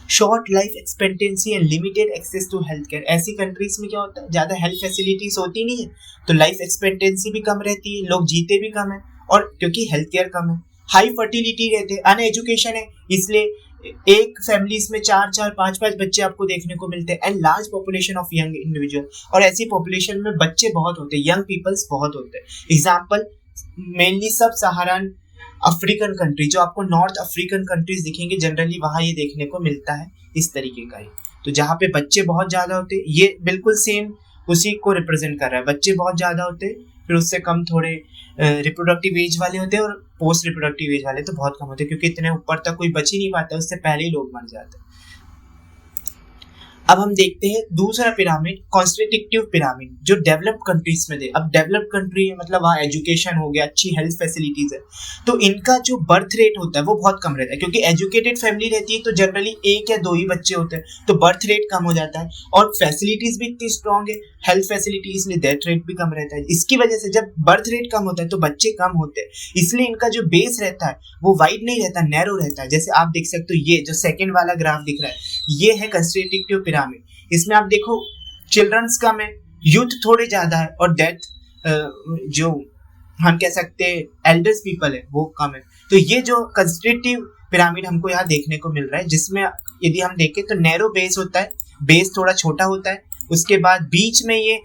Short life expectancy and limited access to health care. ऐसी कंट्रीज में क्या होता है, ज़्यादा हेल्थ फैसिलिटीज होती नहीं है तो लाइफ एक्सपेक्टेंसी भी कम रहती है, लोग जीते भी कम है, और क्योंकि हेल्थ केयर कम है। हाई फर्टिलिटी रहते हैं, अनएजुकेशन है इसलिए एक फैमिलीज में 4-4, 5-5 बच्चे आपको देखने को मिलते हैं। And large population of young individual, और ऐसी पॉपुलेशन में बच्चे बहुत होते हैं, यंग पीपल्स बहुत होते हैं। एग्जाम्पल मेनली सब सहारन अफ्रीकन कंट्री, जो आपको नॉर्थ अफ्रीकन कंट्रीज दिखेंगे जनरली, वहाँ ये देखने को मिलता है इस तरीके का ही। तो जहाँ पे बच्चे बहुत ज़्यादा होते हैं, ये बिल्कुल सेम उसी को रिप्रेजेंट कर रहा है। बच्चे बहुत ज़्यादा होते हैं, फिर उससे कम थोड़े रिप्रोडक्टिव एज वाले होते हैं, और पोस्ट रिप्रोडक्टिव एज वाले तो बहुत कम होते हैं, क्योंकि इतने ऊपर तक कोई बच ही नहीं पाता, उससे पहले ही लोग मर जाते हैं। अब हम देखते हैं दूसरा पिरामिड, कॉन्स्टिट्यूटिव पिरामिड, जो डेवलप्ड कंट्रीज में थे। अब डेवलप्ड कंट्री है मतलब वहाँ एजुकेशन हो गया, अच्छी हेल्थ फैसिलिटीज है, तो इनका जो बर्थ रेट होता है वो बहुत कम रहता है, क्योंकि एजुकेटेड फैमिली रहती है तो जनरली 1 या 2 ही बच्चे होते हैं, तो बर्थ रेट कम हो जाता है, और फैसिलिटीज भी इतनी स्ट्रॉन्ग है, हेल्थ फैसिलिटी, इसलिए डेथ रेट भी कम रहता है। इसकी वजह से जब बर्थ रेट कम होता है तो बच्चे कम होते हैं, इसलिए इनका जो बेस रहता है वो वाइड नहीं रहता, नैरो रहता है। जैसे आप देख सकते हो, ये जो सेकंड वाला ग्राफ दिख रहा है ये है कंस्टिट्यूटिव पिरामिड। इसमें आप देखो चिल्ड्रंस कम है, यूथ थोड़े ज्यादा है, और डेथ जो हम कह सकते हैं एल्डर्स पीपल है वो कम है। तो ये जो कंस्टिट्यूटिव पिरामिड हमको यहाँ देखने को मिल रहा है, जिसमें यदि हम देखें तो नैरो बेस होता है, बेस थोड़ा छोटा होता है, उसके बाद बीच में ये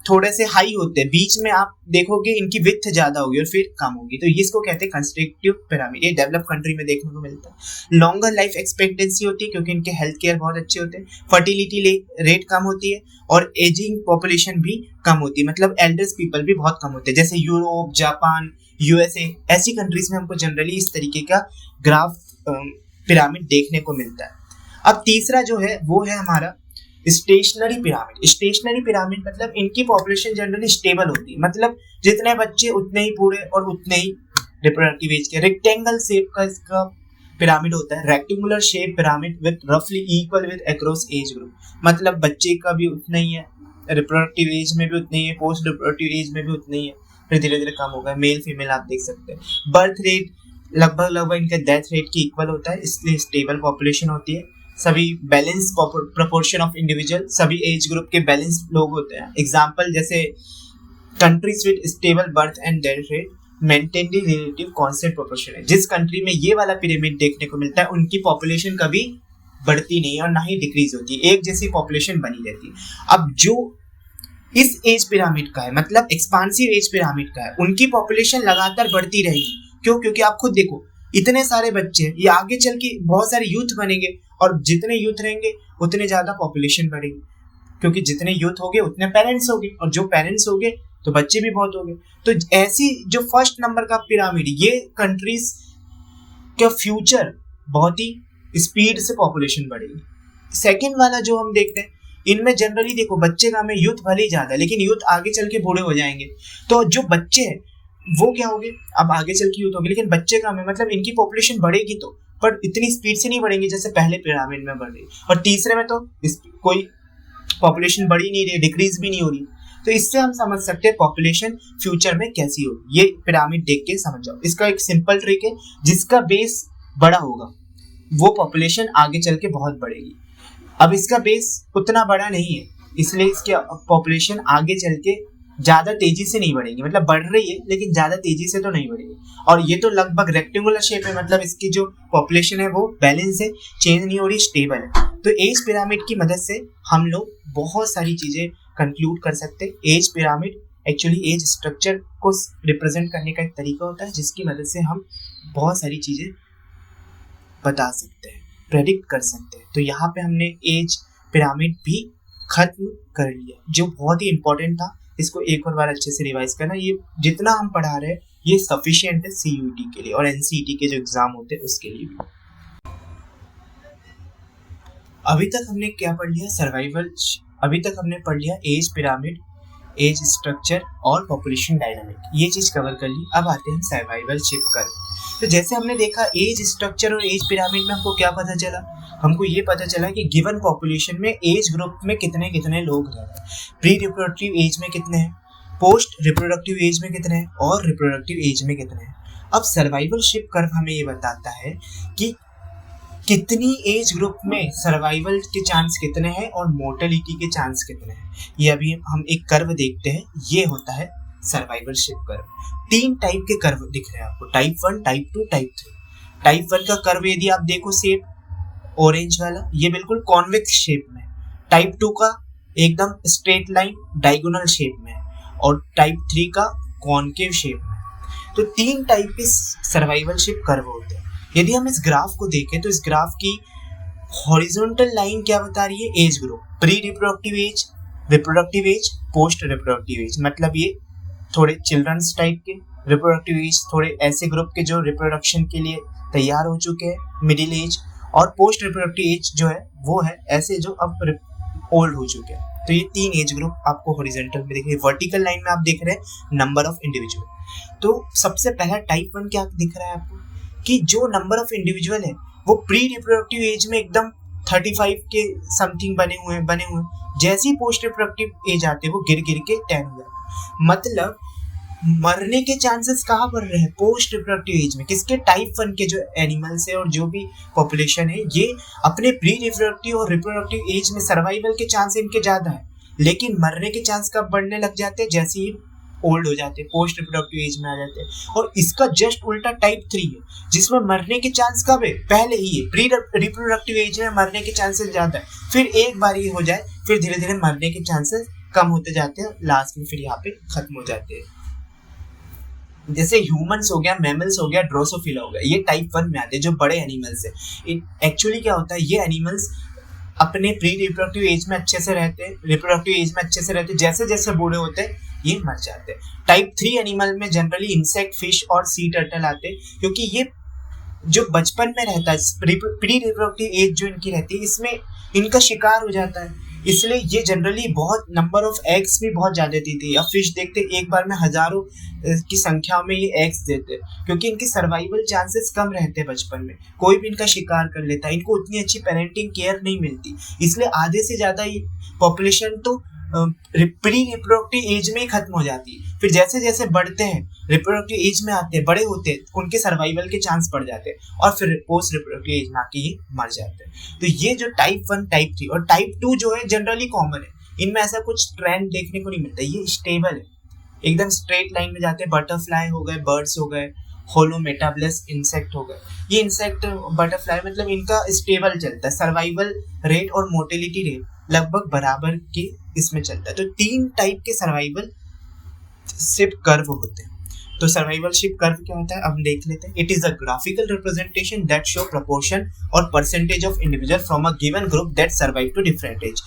थोड़े से हाई होते हैं, बीच में आप देखोगे इनकी विड्थ ज्यादा होगी और फिर कम होगी, तो इसको कहते हैं कंस्ट्रक्टिव पिरामिड। ये डेवलप कंट्री में देखने को मिलता है। लॉन्गर लाइफ एक्सपेक्टेंसी होती है क्योंकि इनके हेल्थ केयर बहुत अच्छे होते हैं, फर्टिलिटी रेट कम होती है, और एजिंग पॉपुलेशन भी कम होती है, मतलब एल्डर्स पीपल भी बहुत कम होते हैं। जैसे यूरोप, जापान, यूएसए, ऐसी कंट्रीज में हमको जनरली इस तरीके का ग्राफ पिरामिड देखने को मिलता है। अब तीसरा जो है वो है हमारा स्टेशनरी पिरामिड। स्टेशनरी पिरामिड मतलब इनकी पॉपुलेशन जनरली स्टेबल होती है, मतलब जितने बच्चे उतने ही पूरे और उतने ही रिप्रोडक्टिव एज के। रेक्टेंगल शेप का इसका पिरामिड होता है, रेक्टेंगुलर शेप पिरामिड विद रफली equal with across age group, मतलब बच्चे का भी उतना ही है, रिप्रोडक्टिव एज में भी उतना ही है, पोस्ट रिप्रोडक्टिव एज में भी उतना ही है, फिर धीरे धीरे कम होगा। मेल फीमेल आप देख सकते हैं। बर्थ रेट लगभग इनका डेथ रेट की इक्वल होता है, इसलिए स्टेबल पॉपुलेशन होती है। सभी बैलेंस प्रोपोर्शन ऑफ इंडिविजुअल, सभी एज ग्रुप के बैलेंस लोग होते हैं। एग्जांपल जैसे countries with stable birth and death rate maintain the relative constant proportion है। जिस कंट्री में ये वाला पिरामिड देखने को मिलता है उनकी पॉपुलेशन कभी बढ़ती नहीं है और ना ही डिक्रीज होती है, एक जैसी पॉपुलेशन बनी रहती है। अब जो इस एज पिरामिड का है, मतलब एक्सपांसिव एज पिरामिड का है, उनकी पॉपुलेशन लगातार बढ़ती रहेगी। क्यों? क्योंकि आप खुद देखो इतने सारे बच्चे, ये आगे चल के बहुत सारे यूथ बनेंगे, और जितने यूथ रहेंगे उतने ज्यादा पॉपुलेशन बढ़ेगी, क्योंकि जितने यूथ होंगे उतने पेरेंट्स होंगे, और जो पेरेंट्स होंगे तो बच्चे भी बहुत होंगे। तो ऐसी जो फर्स्ट नंबर का पिरामिड, ये कंट्रीज का फ्यूचर बहुत ही स्पीड से पॉपुलेशन बढ़ेगी। सेकेंड वाला जो हम देखते हैं, इनमें जनरली देखो बच्चे कम है, यूथ भले ही ज्यादा, लेकिन यूथ आगे चल के बूढ़े हो जाएंगे, तो जो बच्चे हैं वो क्या होंगे, अब आगे चल के यूथ होंगे, लेकिन बच्चे कम है, मतलब इनकी पॉपुलेशन बढ़ेगी तो, पर इतनी स्पीड से नहीं बढ़ेंगे जैसे पहले पिरामिड में बढ़ रही। और तीसरे में तो कोई पॉपुलेशन बढ़ ही नहीं रही, डिक्रीज भी नहीं हो रही। तो इससे हम समझ सकते हैं पॉपुलेशन फ्यूचर में कैसी होगी। ये पिरामिड देख के समझ जाओ। इसका एक सिंपल ट्रिक है, जिसका बेस बड़ा होगा वो पॉपुलेशन आगे चल के बहुत बढ़ेगी। अब इसका बेस उतना बड़ा नहीं है, इसलिए इसकी पॉपुलेशन आगे चल के ज्यादा तेजी से नहीं बढ़ेगी, मतलब बढ़ रही है लेकिन ज्यादा तेजी से तो नहीं बढ़ेगी। और ये तो लगभग रेक्टेंगुलर शेप है, मतलब इसकी जो पॉपुलेशन है वो बैलेंस है, चेंज नहीं हो रही, स्टेबल है। तो एज पिरामिड की मदद से हम लोग बहुत सारी चीजें कंक्लूड कर सकते हैं। Age pyramid actually age structure को रिप्रेजेंट करने का एक तरीका होता है, जिसकी मदद से हम बहुत सारी चीजें बता सकते हैं, प्रेडिक्ट कर सकते हैं। तो यहाँ पे हमने एज पिरामिड भी खत्म कर लिया, जो बहुत ही इंपॉर्टेंट था। इसको एक और बार अच्छे से रिवाइज करना। ये जितना हम पढ़ा रहे हैं ये सफिशिएंट है सीयूईटी के लिए और एनसीईटी के जो एग्जाम होते हैं उसके लिए भी। अभी तक हमने क्या पढ़ लिया? सर्वाइवल। अभी तक हमने पढ़ लिया एज पिरामिड, एज स्ट्रक्चर और पॉपुलेशन डायनामिक, ये चीज कवर कर ली। अब आते हैं सर्वाइवलशिप कर। तो जैसे हमने देखा एज स्ट्रक्चर और एज पिरामिड में हमको क्या पता चला? हमको ये पता चला कि गिवन पॉपुलेशन में एज ग्रुप में कितने कितने लोग रह रहे हैं, प्री रिप्रोडक्टिव एज में कितने हैं, पोस्ट रिप्रोडक्टिव एज में कितने हैं और रिप्रोडक्टिव एज में कितने हैं। अब सर्वाइवलशिप कर्व हमें ये बताता है कि कितनी एज ग्रुप में सर्वाइवल के चांस कितने हैं और मोर्टेलिटी के चांस कितने हैं। ये अभी हम एक कर्व देखते हैं, ये होता है सर्वाइवलशिप कर्व। 3 टाइप के कर्व दिख रहे हैं आपको, टाइप 1, टाइप 2, टाइप 3। टाइप 1 का कर्व यदि आप देखो शेप ऑरेंज वाला, ये बिल्कुल कॉन्वेक्स शेप में। टाइप 2 का एकदम स्ट्रेट लाइन डायगोनल शेप में और टाइप 3 का कॉनकेव शेप में। तो 3 टाइप के सर्वाइवलशिप कर्व होते हैं। यदि हम इस ग्राफ को देखें तो इस ग्राफ की हॉरिजॉन्टल लाइन क्या बता रही है, age group, pre reproductive age, reproductive as, post reproductive as. मतलब ये थोड़े चिल्ड्रंस टाइप के, रिप्रोडक्टिव एज थोड़े ऐसे ग्रुप के जो रिप्रोडक्शन के लिए तैयार हो चुके हैं, मिडिल एज, और पोस्ट रिप्रोडक्टिव एज जो है वो है ऐसे जो अब ओल्ड हो चुके हैं। तो ये 3 एज ग्रुप आपको हॉरिजॉन्टल में दिख रहे हैं। वर्टिकल लाइन में आप देख रहे हैं नंबर ऑफ इंडिविजुअल। तो सबसे पहला टाइप 1 क्या दिख रहा है आपको कि जो नंबर ऑफ इंडिविजुअल है वो प्री रिप्रोडक्टिव एज में एकदम 35 के समथिंग बने हुए हैं। जैसे ही पोस्ट रिप्रोडक्टिव एज आते हैं वो गिर के 10 हो जाते हैं। मतलब मरने के चांसेस कहाँ बढ़ रहे हैं, पोस्ट रिप्रोडक्टिव एज में। किसके, टाइप 1 के जो एनिमल्स है और जो भी पॉपुलेशन है, ये अपने प्री रिप्रोडक्टिव और रिप्रोडक्टिव एज में सर्वाइवल के चांस इनके ज्यादा है, लेकिन मरने के चांस कब बढ़ने लग जाते हैं, जैसे ही ओल्ड हो जाते हैं, पोस्ट रिप्रोडक्टिव एज में आ जाते हैं। और इसका जस्ट उल्टा टाइप 3 है जिसमें मरने के चांस कब है, पहले ही है, प्री रिप्रोडक्टिव एज में मरने के चांसेस ज्यादा है, फिर एक बार ये हो जाए फिर धीरे धीरे मरने के चांसेस कम होते जाते हैं, लास्ट में फिर यहाँ पे खत्म हो जाते हैं। जैसे ह्यूमंस हो गया, मैमल्स हो गया, ड्रोसोफिला हो गया, ये टाइप 1 में आते हैं, जो बड़े एनिमल्स है। एक्चुअली क्या होता है, ये एनिमल्स अपने प्री रिप्रोडक्टिव एज में अच्छे से रहते हैं, रिप्रोडक्टिव एज में अच्छे से रहते हैं, जैसे जैसे बूढ़े होते हैं ये मर जाते हैं। टाइप 3 एनिमल में जनरली इंसेक्ट, फिश और सी टर्टल आते हैं, क्योंकि ये जो बचपन में रहता है, प्री रिप्रोडक्टिव एज जो इनकी रहती है, इसमें इनका शिकार हो जाता है, इसलिए ये जनरली बहुत नंबर ऑफ एग्स भी बहुत ज्यादा देती है। अब फिश देखते एक बार में हजारों की संख्या में ये एग्स देते हैं, क्योंकि इनकी सर्वाइवल चांसेस कम रहते हैं बचपन में, कोई भी इनका शिकार कर लेता है, इनको उतनी अच्छी पेरेंटिंग केयर नहीं मिलती, इसलिए आधे से ज्यादा ये पॉपुलेशन तो प्री रिप्रोडक्टिव एज में ही खत्म हो जाती है। फिर जैसे जैसे बढ़ते हैं, रिप्रोडक्टिव एज में आते हैं, बड़े होते हैं, उनके सर्वाइवल के चांस बढ़ जाते हैं और फिर पोस्ट रिप्रोडक्टिव एज में आके ये मर जाते हैं। तो ये जो टाइप 1, टाइप 3 और टाइप 2 जो है जनरली कॉमन है, इनमें ऐसा कुछ ट्रेंड देखने को नहीं मिलता, ये स्टेबल है, एकदम स्ट्रेट लाइन में जाते हैं। बटरफ्लाई हो गए, बर्ड्स हो गए, होलो मेटाबलस इंसेक्ट हो गए, ये इंसेक्ट बटरफ्लाई मतलब इनका स्टेबल चलता है, सर्वाइवल रेट और मोर्टेलिटी रेट लगभग बराबर के इसमें चलता है। तो 3 टाइप के सर्वाइवल शिप कर्व होते हैं। तो सर्वाइवल शिप कर्व क्या होता है अब देख लेते हैं। It is a graphical representation that show proportion और percentage of individual from a given group that survive to different age.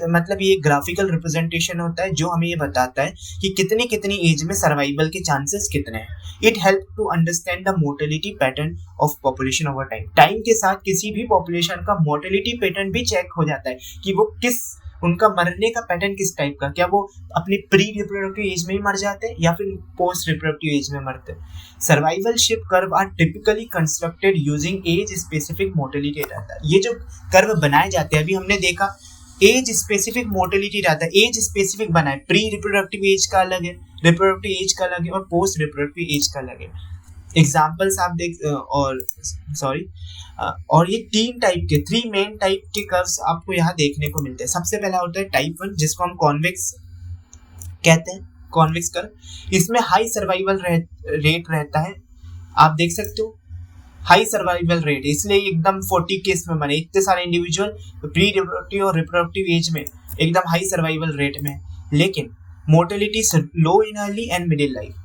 मतलब ये ग्राफिकल रिप्रेजेंटेशन होता है जो हमें ये बताता है कि कितनी कितनी एज में सर्वाइवल के चांसेस कितने हैं। It help to understand the mortality pattern of population over time. Time के साथ किसी भी पॉपुलेशन का मोर्टेलिटी पैटर्न भी चेक हो जाता है कि वो उनका मरने का पैटर्न किस टाइप का, क्या वो अपनी प्री रिप्रोडक्टिव एज में ही मर जाते हैं या फिर पोस्ट रिप्रोडक्टिव एज में मरते हैं। Survivorship curve are typically constructed using age specific mortality रहता है। ये जो कर्व बनाए जाते हैं, अभी हमने देखा एज स्पेसिफिक मोर्टेलिटी रहता है, एज स्पेसिफिक बना है, प्री रिप्रोडक्टिव एज का अलग है, रिप्रोडक्टिव एज का अलग है और पोस्ट रिप्रोडक्टिव एज का अलग है। एग्जाम्पल्स आप देख और ये 3 मेन टाइप के कर्व्स आपको यहाँ देखने को मिलते हैं। सबसे पहला होता है टाइप 1 जिसको हम कॉन्वेक्स कहते हैं, कॉन्वेक्स कर्व। इसमें हाई सर्वाइवल रेट रहता है, आप देख सकते हो हाई सर्वाइवल रेट, इसलिए एकदम 40 केस में बने, इतने सारे इंडिविजुअल प्री रिप्रोडक्टिव और रिप्रोडक्टिव एज में एकदम हाई सर्वाइवल रेट में। लेकिन mortality low in early and middle life,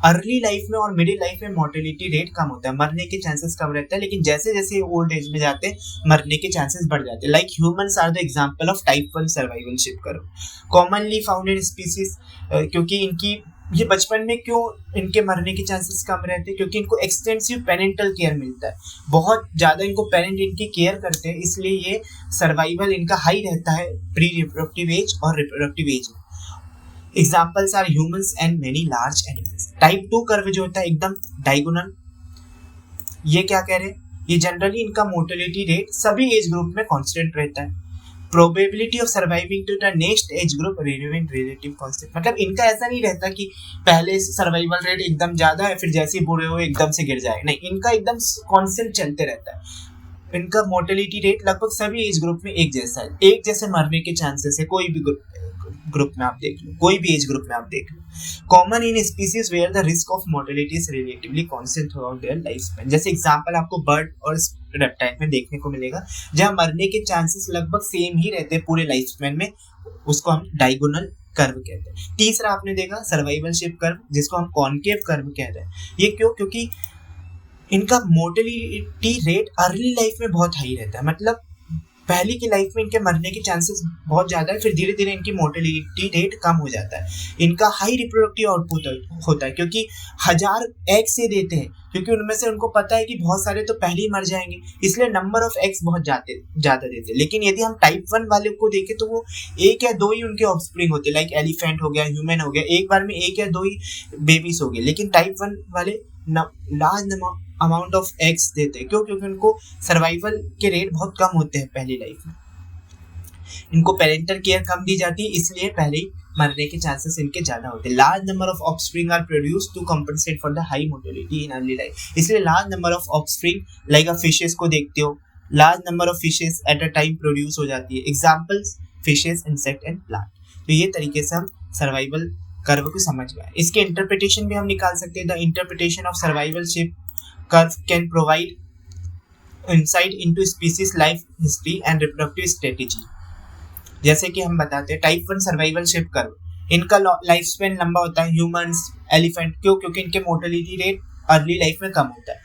early life में और मिडिल लाइफ में मोर्टेलिटी रेट कम होता है, मरने के चांसेस कम रहते हैं, लेकिन जैसे जैसे ओल्ड एज में जाते हैं मरने के चांसेस बढ़ जाते हैं। Like humans are the example of type 1 survivorship curve. Commonly found in species, क्योंकि इनकी ये बचपन में क्यों इनके मरने के चांसेस कम रहते हैं, क्योंकि इनको एक्सटेंसिव पेरेंटल केयर मिलता है, बहुत ज़्यादा इनको पेरेंट इनकी केयर करते हैं, इसलिए ये सर्वाइवल इनका हाई रहता है प्री रिप्रोडक्टिव एज और रिप्रोडक्टिव एज में। Examples are humans and many large animals. Type 2 curve जो होता है एकदम डायगोनल, ये क्या कह रहे हैं, ये जनरली इनका मोर्टेलिटी रेट सभी एज ग्रुप में कांस्टेंट रहता है। Probability of surviving to the next age group remain relative constant. मतलब इनका ऐसा नहीं रहता कि पहले सर्वाइवल रेट एकदम ज्यादा है फिर जैसे ही बूढ़े हुए एकदम से गिर जाए, नहीं, इनका एकदम कांस्टेंट चलते रहता है। इनका मोर्टेलिटी रेट लगभग सभी एज ग्रुप में एक जैसा है, एक जैसे मरने के चांसेस है कोई भी ग्रुप में आप देख लो, कोई भी एज ग्रुप में आप देख लो। Common in species where the risk of mortality is relatively constant throughout their life span. जैसे एग्जांपल आपको बर्ड और रेप्टाइल में देखने को मिलेगा, जहां मरने के चांसेस लगभग सेम ही रहते हैं पूरे लाइफ स्पैन में, उसको हम डायगोनल कर्व कहते हैं। तीसरा आपने देखा सर्वाइवलशिप कर्व, जिसको हम कॉनकेव कर्व कहते हैं। ये क्यों? क्योंकि इनका मोर्टेलिटी रेट अर्ली लाइफ में बहुत हाई रहता है, मतलब पहले की लाइफ में इनके मरने के चांसेस बहुत ज़्यादा है, फिर धीरे धीरे इनकी मोर्टेलिटी रेट कम हो जाता है। इनका हाई रिप्रोडक्टिव आउटपुट होता है क्योंकि 1000 एग से देते हैं, क्योंकि उनमें से उनको पता है कि बहुत सारे तो पहले ही मर जाएंगे, इसलिए नंबर ऑफ एग्स बहुत ज़्यादा देते हैं। लेकिन यदि हम टाइप 1 वाले को देखें तो वो 1 या 2 ही उनके ऑफस्प्रिंग होते हैं, लाइक एलिफेंट हो गया, ह्यूमन हो गया, एक बार में 1 या 2 ही बेबीज हो गए। लेकिन टाइप 1 वाले लार्ज अमाउंट ऑफ एग्स देते हैं। क्यों? क्योंकि उनको सर्वाइवल के रेट बहुत कम होते हैं पहली लाइफ में, इनको पेरेंटल केयर कम दी जाती है, इसलिए पहले ही मरने के चांसेस इनके ज्यादा होते हैं। Large number of offspring are produce to compensate for the high mortality in early life, इसलिए large number of offspring, like आप फिशेस को देखते हो, large number of fishes at a time produce हो जाती है। Examples fishes, insect and plant. तो ये तरीके से हम सर्वाइवल कर्व को समझ गए। इसके इंटरप्रिटेशन भी हम निकाल सकते हैं। The interpretation of survivalship curve can provide insight into species life history and reproductive strategy. जैसे कि हम बताते हैं टाइप 1 सर्वाइवलशिप कर्व, इनका लाइफ स्पेन लंबा होता है, ह्यूमंस, एलिफेंट। क्यों? क्योंकि इनके मोर्टेलिटी रेट अर्ली लाइफ में कम होता है।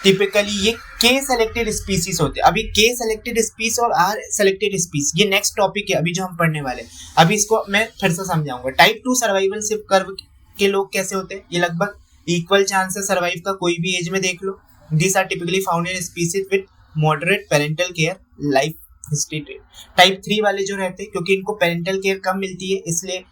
टिपिकली ये के सेलेक्टेड स्पीसीज होते हैं। अभी के सेलेक्टेड स्पीसीज और आर सेलेक्टेड स्पीसीज, ये नेक्स्ट टॉपिक है अभी जो हम पढ़ने वाले हैं। अभी इसको मैं फिर से समझाऊंगा। टाइप 2 सर्वाइवलशिप कर्व के लोग कैसे होते हैं? ये लगभग इक्वल चांस है सर्वाइव का, कोई भी एज में देख लो। This are typically found in species with moderate parental care life history trait. Type 3 वाले जो रहते हैं, क्योंकि इनको पेरेंटल केयर कम मिलती है, इसलिए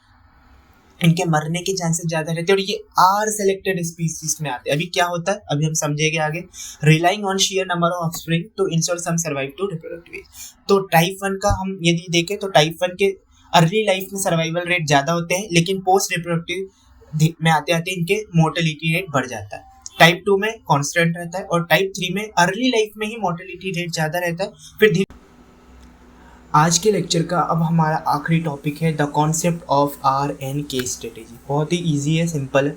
इनके मरने के चांसेस ज्यादा रहते हैं, और ये आर सेलेक्टेड स्पीसीज में आते हैं। अभी क्या होता है अभी हम समझेंगे आगे। Relying on sheer number of offspring to ensure some survive to reproductive. तो टाइप 1 का हम यदि देखें तो टाइप 1 के अर्ली लाइफ में सर्वाइवल रेट ज्यादा होते हैं, लेकिन पोस्ट रिप्रोडक्टिव में आते आते इनके मोर्टेलिटी रेट बढ़ जाता है। टाइप 2 में कांस्टेंट रहता है, और टाइप 3 में अर्ली लाइफ में ही मोर्टेलिटी रेट ज्यादा रहता है, फिर आज के लेक्चर का अब हमारा आखिरी टॉपिक है the concept of R and K strategy. बहुत ही इजी है, सिंपल है।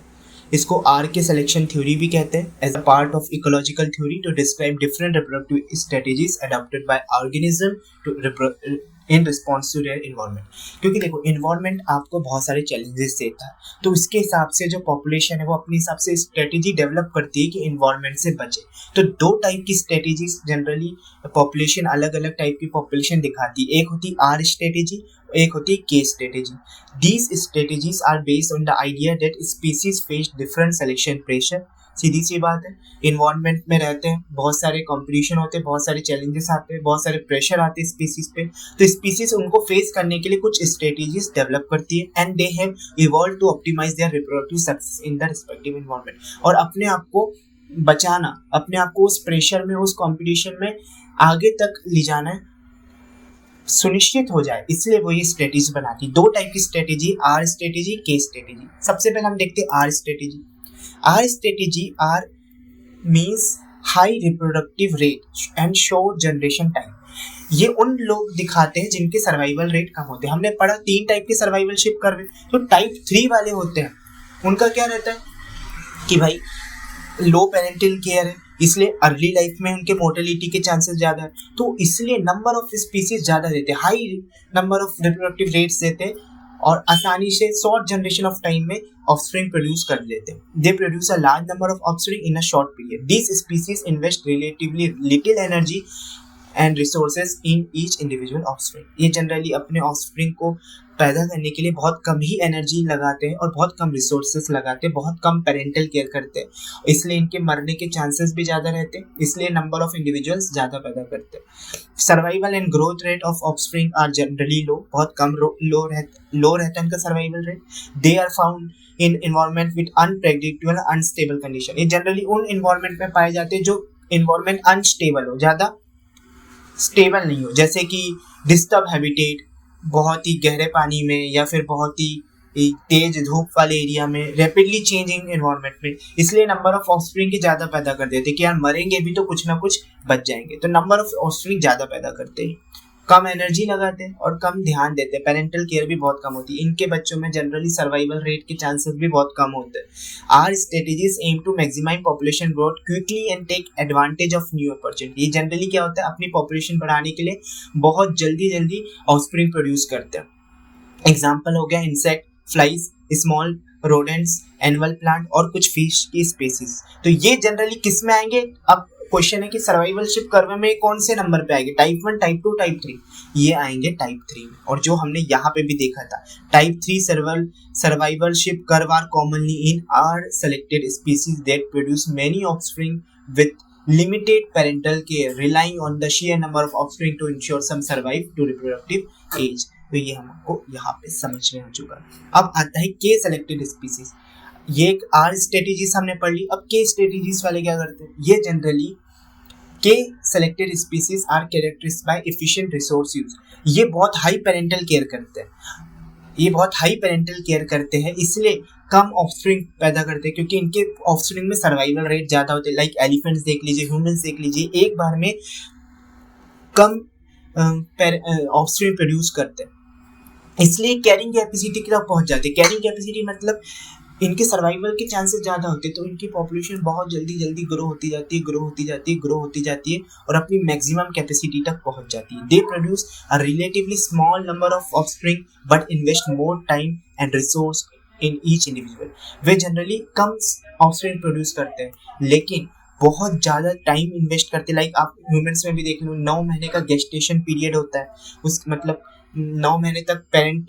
इसको आर के सिलेक्शन थ्योरी भी कहते हैं, as a part of ecological theory to describe different reproductive strategies adopted by organism to in response to their environment. क्योंकि देखो इन्वायरमेंट आपको बहुत सारे चैलेंजेस देता है, तो उसके हिसाब से जो पॉपुलेशन है वो अपने हिसाब से स्ट्रेटेजी डेवलप करती है कि इन्वायरमेंट से बचे। तो 2 टाइप की स्ट्रेटेजीज जनरली पॉपुलेशन, अलग अलग टाइप की पॉपुलेशन दिखाती है। एक होती आर स्ट्रेटेजी, एक होती K strategy. These strategies are based on the idea that species face different selection pressure. सीधी सी बात है, इन्वायरमेंट में रहते हैं, बहुत सारे कंपटीशन होते हैं, बहुत सारे चैलेंजेस आते हैं, बहुत सारे प्रेशर आते हैं स्पीसीज पे। तो स्पीसीज उनको फेस करने के लिए कुछ स्ट्रेटेजीज डेवलप करती है, and they have evolve to optimize their reproductive success in the respective environment. और अपने आप को बचाना, अपने आप को उस प्रेशर में, उस कंपटीशन में आगे तक ले जाना है, सुनिश्चित हो जाए, इसलिए वो ये स्ट्रेटेजी बनाती है। 2 टाइप की strategy, R strategy, K strategy. सबसे पहले हम देखते हैं R strategy. R strategy R means high reproductive rate and short generation time. ये उन लोग दिखाते हैं जिनके सर्वाइवल रेट कम होते हैं। हमने पढ़ा 3 टाइप के सर्वाइवलशिप कर्व। तो टाइप 3 वाले होते हैं, उनका क्या रहता है कि भाई लो पेरेंटल केयर है, इसलिए अर्ली लाइफ में उनके मोर्टेलिटी के चांसेस ज्यादा है, तो इसलिए नंबर ऑफ स्पीसीज ज्यादा देते हैं, high number of reproductive rates देते हैं, और आसानी से शॉर्ट जनरेशन ऑफ टाइम में ऑफस्प्रिंग प्रोड्यूस कर लेते हैं। They produce a large number of offspring in a short period. This species invest relatively little energy and resources in each individual offspring. ये जनरली अपने ऑफस्प्रिंग को पैदा करने के लिए बहुत कम ही एनर्जी लगाते हैं और बहुत कम रिसोर्सेज लगाते हैं, बहुत कम पेरेंटल केयर करते हैं, इसलिए इनके मरने के चांसेस भी ज़्यादा रहते हैं, इसलिए नंबर ऑफ इंडिविजुअल्स ज़्यादा पैदा करते हैं। Survival and growth rate of offspring are generally low, बहुत कम लो रहता है इनका survival rate. They are found in environment with unpredictable unstable condition. ये जनरली उन इन्वायरमेंट में पाए जाते हैं जो इन्वायरमेंट अनस्टेबल हो, ज़्यादा स्टेबल नहीं हो, जैसे कि डिस्टर्ब हैबिटेट, बहुत ही गहरे पानी में या फिर बहुत ही तेज धूप वाले एरिया में, रैपिडली चेंजिंग एनवायरनमेंट में, इसलिए नंबर ऑफ ऑफस्प्रिंग की ज़्यादा पैदा कर देते कि यार मरेंगे भी तो कुछ ना कुछ बच जाएंगे, तो नंबर ऑफ ऑफस्प्रिंग ज़्यादा पैदा करते हैं। कम एनर्जी लगाते हैं और कम ध्यान देते हैं, पेरेंटल केयर भी बहुत कम होती है, इनके बच्चों में जनरली सर्वाइवल रेट के चांसेस भी बहुत कम होते हैं। R strategies aim to maximize population growth quickly and take advantage of new opportunity. ये जनरली क्या होता है, अपनी पॉपुलेशन बढ़ाने के लिए बहुत जल्दी जल्दी ऑफस्प्रिंग प्रोड्यूस करते हैं। एग्जाम्पल हो गया insect, flies, small rodents, animal plant और कुछ फिश की स्पेसीज। तो ये जनरली किस में आएंगे, अब क्वेश्चन है कि सर्वाइवलशिप कर्व में कौन से नंबर पे आएंगे, टाइप 1, टाइप 2, टाइप 3, ये आएंगे टाइप 3 में। और जो हमने यहाँ पे भी देखा था, type 3 survivalship curve are commonly in r selected species that produce many offspring with limited parental care relying on the sheer number of offspring to ensure some survive to reproductive age। तो ये हमको यहाँ पे समझ में आ चुका है। अब आता है के सेलेक्टेड स्पीसीज। ये एक आर स्ट्रेटेजीज हमने पढ़ ली। अब के स्ट्रेटेजीज वाले क्या करते हैं, ये generally K selected species are characterized by efficient resource use. ये बहुत हाई पेरेंटल केयर करते हैं, ये बहुत हाई पेरेंटल केयर करते हैं, इसलिए कम ऑफस्प्रिंग पैदा करते हैं क्योंकि इनके ऑफस्प्रिंग में सर्वाइवल रेट ज़्यादा होते हैं। लाइक एलिफेंट्स देख लीजिए, ह्यूमंस देख लीजिए, एक बार में कम ऑफस्प्रिंग प्रोड्यूस करते हैं, इसलिए कैरिंग कैपेसिटी की तरफ पहुंच जाते हैं। कैरिंग कैपेसिटी मतलब इनके सर्वाइवल के चांसेस ज़्यादा होते हैं, तो इनकी पॉपुलेशन बहुत जल्दी जल्दी ग्रो होती जाती है, ग्रो होती जाती है, ग्रो होती जाती है और अपनी मैक्सिमम कैपेसिटी तक पहुंच जाती है। They produce a relatively small number of offspring but invest more time and resource in each individual. Way generally come offspring produce करते हैं लेकिन बहुत ज़्यादा टाइम इन्वेस्ट करते हैं। लाइक आप ह्यूमंस में भी देख लो, 9 महीने का गेस्टेशन पीरियड होता है, उस मतलब 9 महीने तक पेरेंट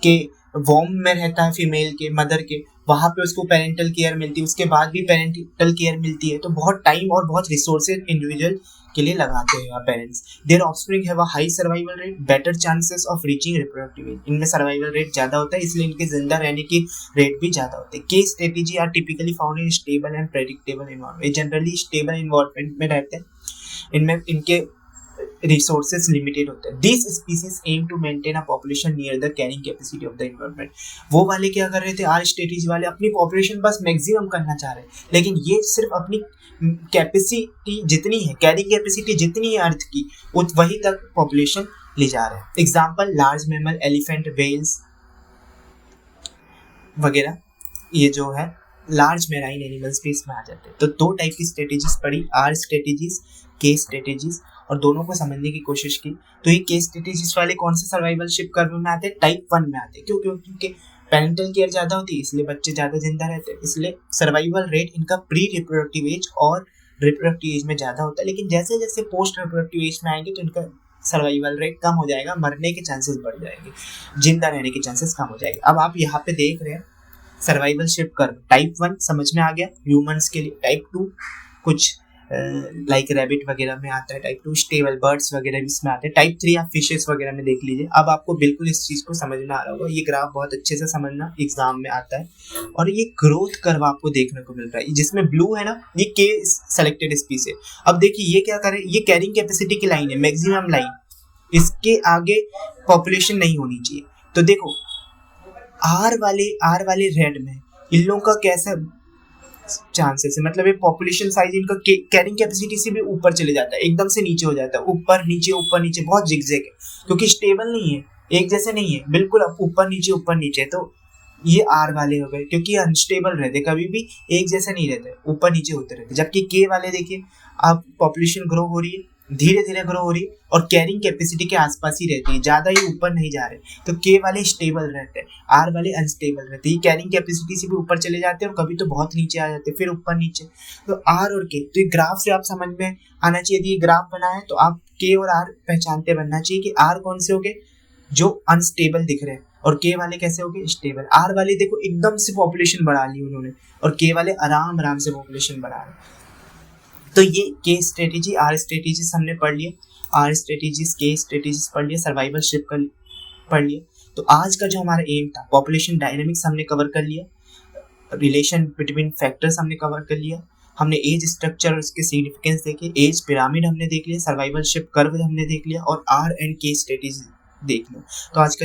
के वॉर्म में रहता है, फीमेल के, मदर के, वहाँ पे उसको पेरेंटल केयर मिलती है, उसके बाद भी पेरेंटल केयर मिलती है, तो बहुत टाइम और बहुत रिसोर्सेज इंडिविजुअल के लिए लगाते हैं parents. There offspring have a high survival rate, better chances of reaching reproductive age. इनमें सर्वाइवल रेट ज़्यादा होता है, इसलिए इनके जिंदा रहने की रेट भी ज़्यादा होती है। K strategy are typically found in stable and predictable environment. Generally stable environment में रहते हैं, इनमें इनके रिसोर्सेज लिमिटेड होते हैं। This species aim to maintain a population near the carrying capacity of the environment. वो वाले क्या कर रहे थे, आर स्ट्रेटेजी वाले अपनी पॉपुलेशन बस मैक्सिमम करना चाह रहे हैं, लेकिन ये सिर्फ अपनी कैपेसिटी जितनी है, कैरिंग कैपेसिटी जितनी है अर्थ की, वही तक पॉपुलेशन ले जा रहे हैं। Example large mammal, elephant, whales वगैरह, ये जो है लार्ज मेराइन एनिमल्स भी इसमें आ जाते हैं। तो 2 टाइप की स्ट्रेटेजीज पढ़ी, आर स्ट्रेटेजीज, के स्ट्रेटेजीज, और दोनों को समझने की कोशिश की। तो ये के स्ट्रेटेजीज वाले कौन से सर्वाइवलशिप कर्व में आते हैं, टाइप 1 में आते हैं। क्यों? क्योंकि पेरेंटल केयर ज़्यादा होती है, इसलिए बच्चे ज़्यादा जिंदा रहते हैं, इसलिए सर्वाइवल रेट इनका प्री रिप्रोडक्टिव एज और रिप्रोडक्टिव एज में ज़्यादा होता है। लेकिन जैसे जैसे पोस्ट रिप्रोडक्टिव एज में आएंगे तो इनका सर्वाइवल रेट कम हो जाएगा, मरने के चांसेस बढ़ जाएंगे, जिंदा रहने के चांसेस कम हो जाएंगे। अब आप यहाँ पे देख रहे हैं सर्वाइवलशिप कर्व, टाइप 1 समझ में आ गया ह्यूमंस के लिए, टाइप 2 कुछ लाइक रैबिट वगैरह में आता है, टाइप 2 स्टेबल बर्ड्स वगैरह भी इसमें आते हैं, टाइप 3 आप फिशेस वगैरह में देख लीजिए। अब आपको बिल्कुल इस चीज़ को समझ में आ रहा होगा, ये ग्राफ बहुत अच्छे से समझना, एग्जाम में आता है। और ये ग्रोथ कर्व आपको देखने को मिल रहा है, जिसमें ब्लू है ना, ये के सेलेक्टेड स्पीसीज है। अब देखिए ये क्या करे, ये कैरिंग कैपेसिटी की लाइन है, मैक्सिमम लाइन, इसके आगे पॉपुलेशन नहीं होनी चाहिए। तो देखो आर वाले रेड में इन लोगों का कैसा चांसेस है, मतलब ये पॉपुलेशन साइज इनका कैरिंग कैपेसिटी से भी ऊपर चले जाता है, एकदम से नीचे हो जाता है, ऊपर नीचे बहुत जिगजैग है, क्योंकि स्टेबल नहीं है, एक जैसे नहीं है, बिल्कुल ऊपर नीचे। तो ये आर वाले हो गए, क्योंकि अनस्टेबल रहते, कभी भी एक जैसे नहीं रहते, ऊपर नीचे होते रहते। जबकि के वाले देखिए, अब पॉपुलेशन ग्रो हो रही है, धीरे धीरे ग्रो हो रही है और कैरिंग कैपेसिटी के आसपास ही रहती है, ज़्यादा ही ऊपर नहीं जा रहे, तो के वाले स्टेबल रहते हैं, आर वाले अनस्टेबल रहते हैं। कैरिंग कैपेसिटी से भी ऊपर चले जाते हैं और कभी तो बहुत नीचे आ जाते हैं, फिर ऊपर नीचे। तो आर और के, तो ये ग्राफ से आप समझ में आना चाहिए, यदि ये ग्राफ बना है तो आप के और आर पहचानते बनना चाहिए कि आर कौन से हो गए जो अनस्टेबल दिख रहे हैं और के वाले कैसे हो गए, स्टेबल। आर वाले देखो एकदम से पॉपुलेशन बढ़ा ली उन्होंने, और के वाले आराम से पॉपुलेशन बढ़ा रहे। तो ये के स्ट्रेटेजी, आर स्ट्रेटेजीज हमने पढ़ लिया, आर स्ट्रेटेजीज, के स्ट्रेटेजीज पढ़ लिया, सर्वाइवलशिप का पढ़ लिया। तो आज का जो हमारा एम था, पॉपुलेशन डायनेमिक्स हमने कवर कर लिया, रिलेशन बिटवीन फैक्टर्स हमने कवर कर लिया, हमने एज स्ट्रक्चर और उसके सिग्निफिकेंस देखे, एज पिरामिड हमने देख लिया, सर्वाइवलशिप कर्व हमने देख लिया और आर एंड के स्ट्रेटेजी देख लो। तो आज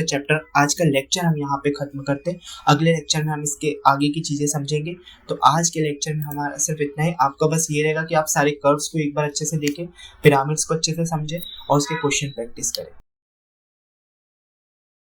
का लेक्चर हम यहाँ पे खत्म करते हैं। अगले लेक्चर में हम इसके आगे की चीज़ें समझेंगे। तो आज के लेक्चर में हमारा सिर्फ इतना ही। आपका बस ये रहेगा कि आप सारे कर्व्स को एक बार अच्छे से देखें, पिरामिड्स को अच्छे से समझें और उसके क्वेश्चन प्रैक्टिस करें।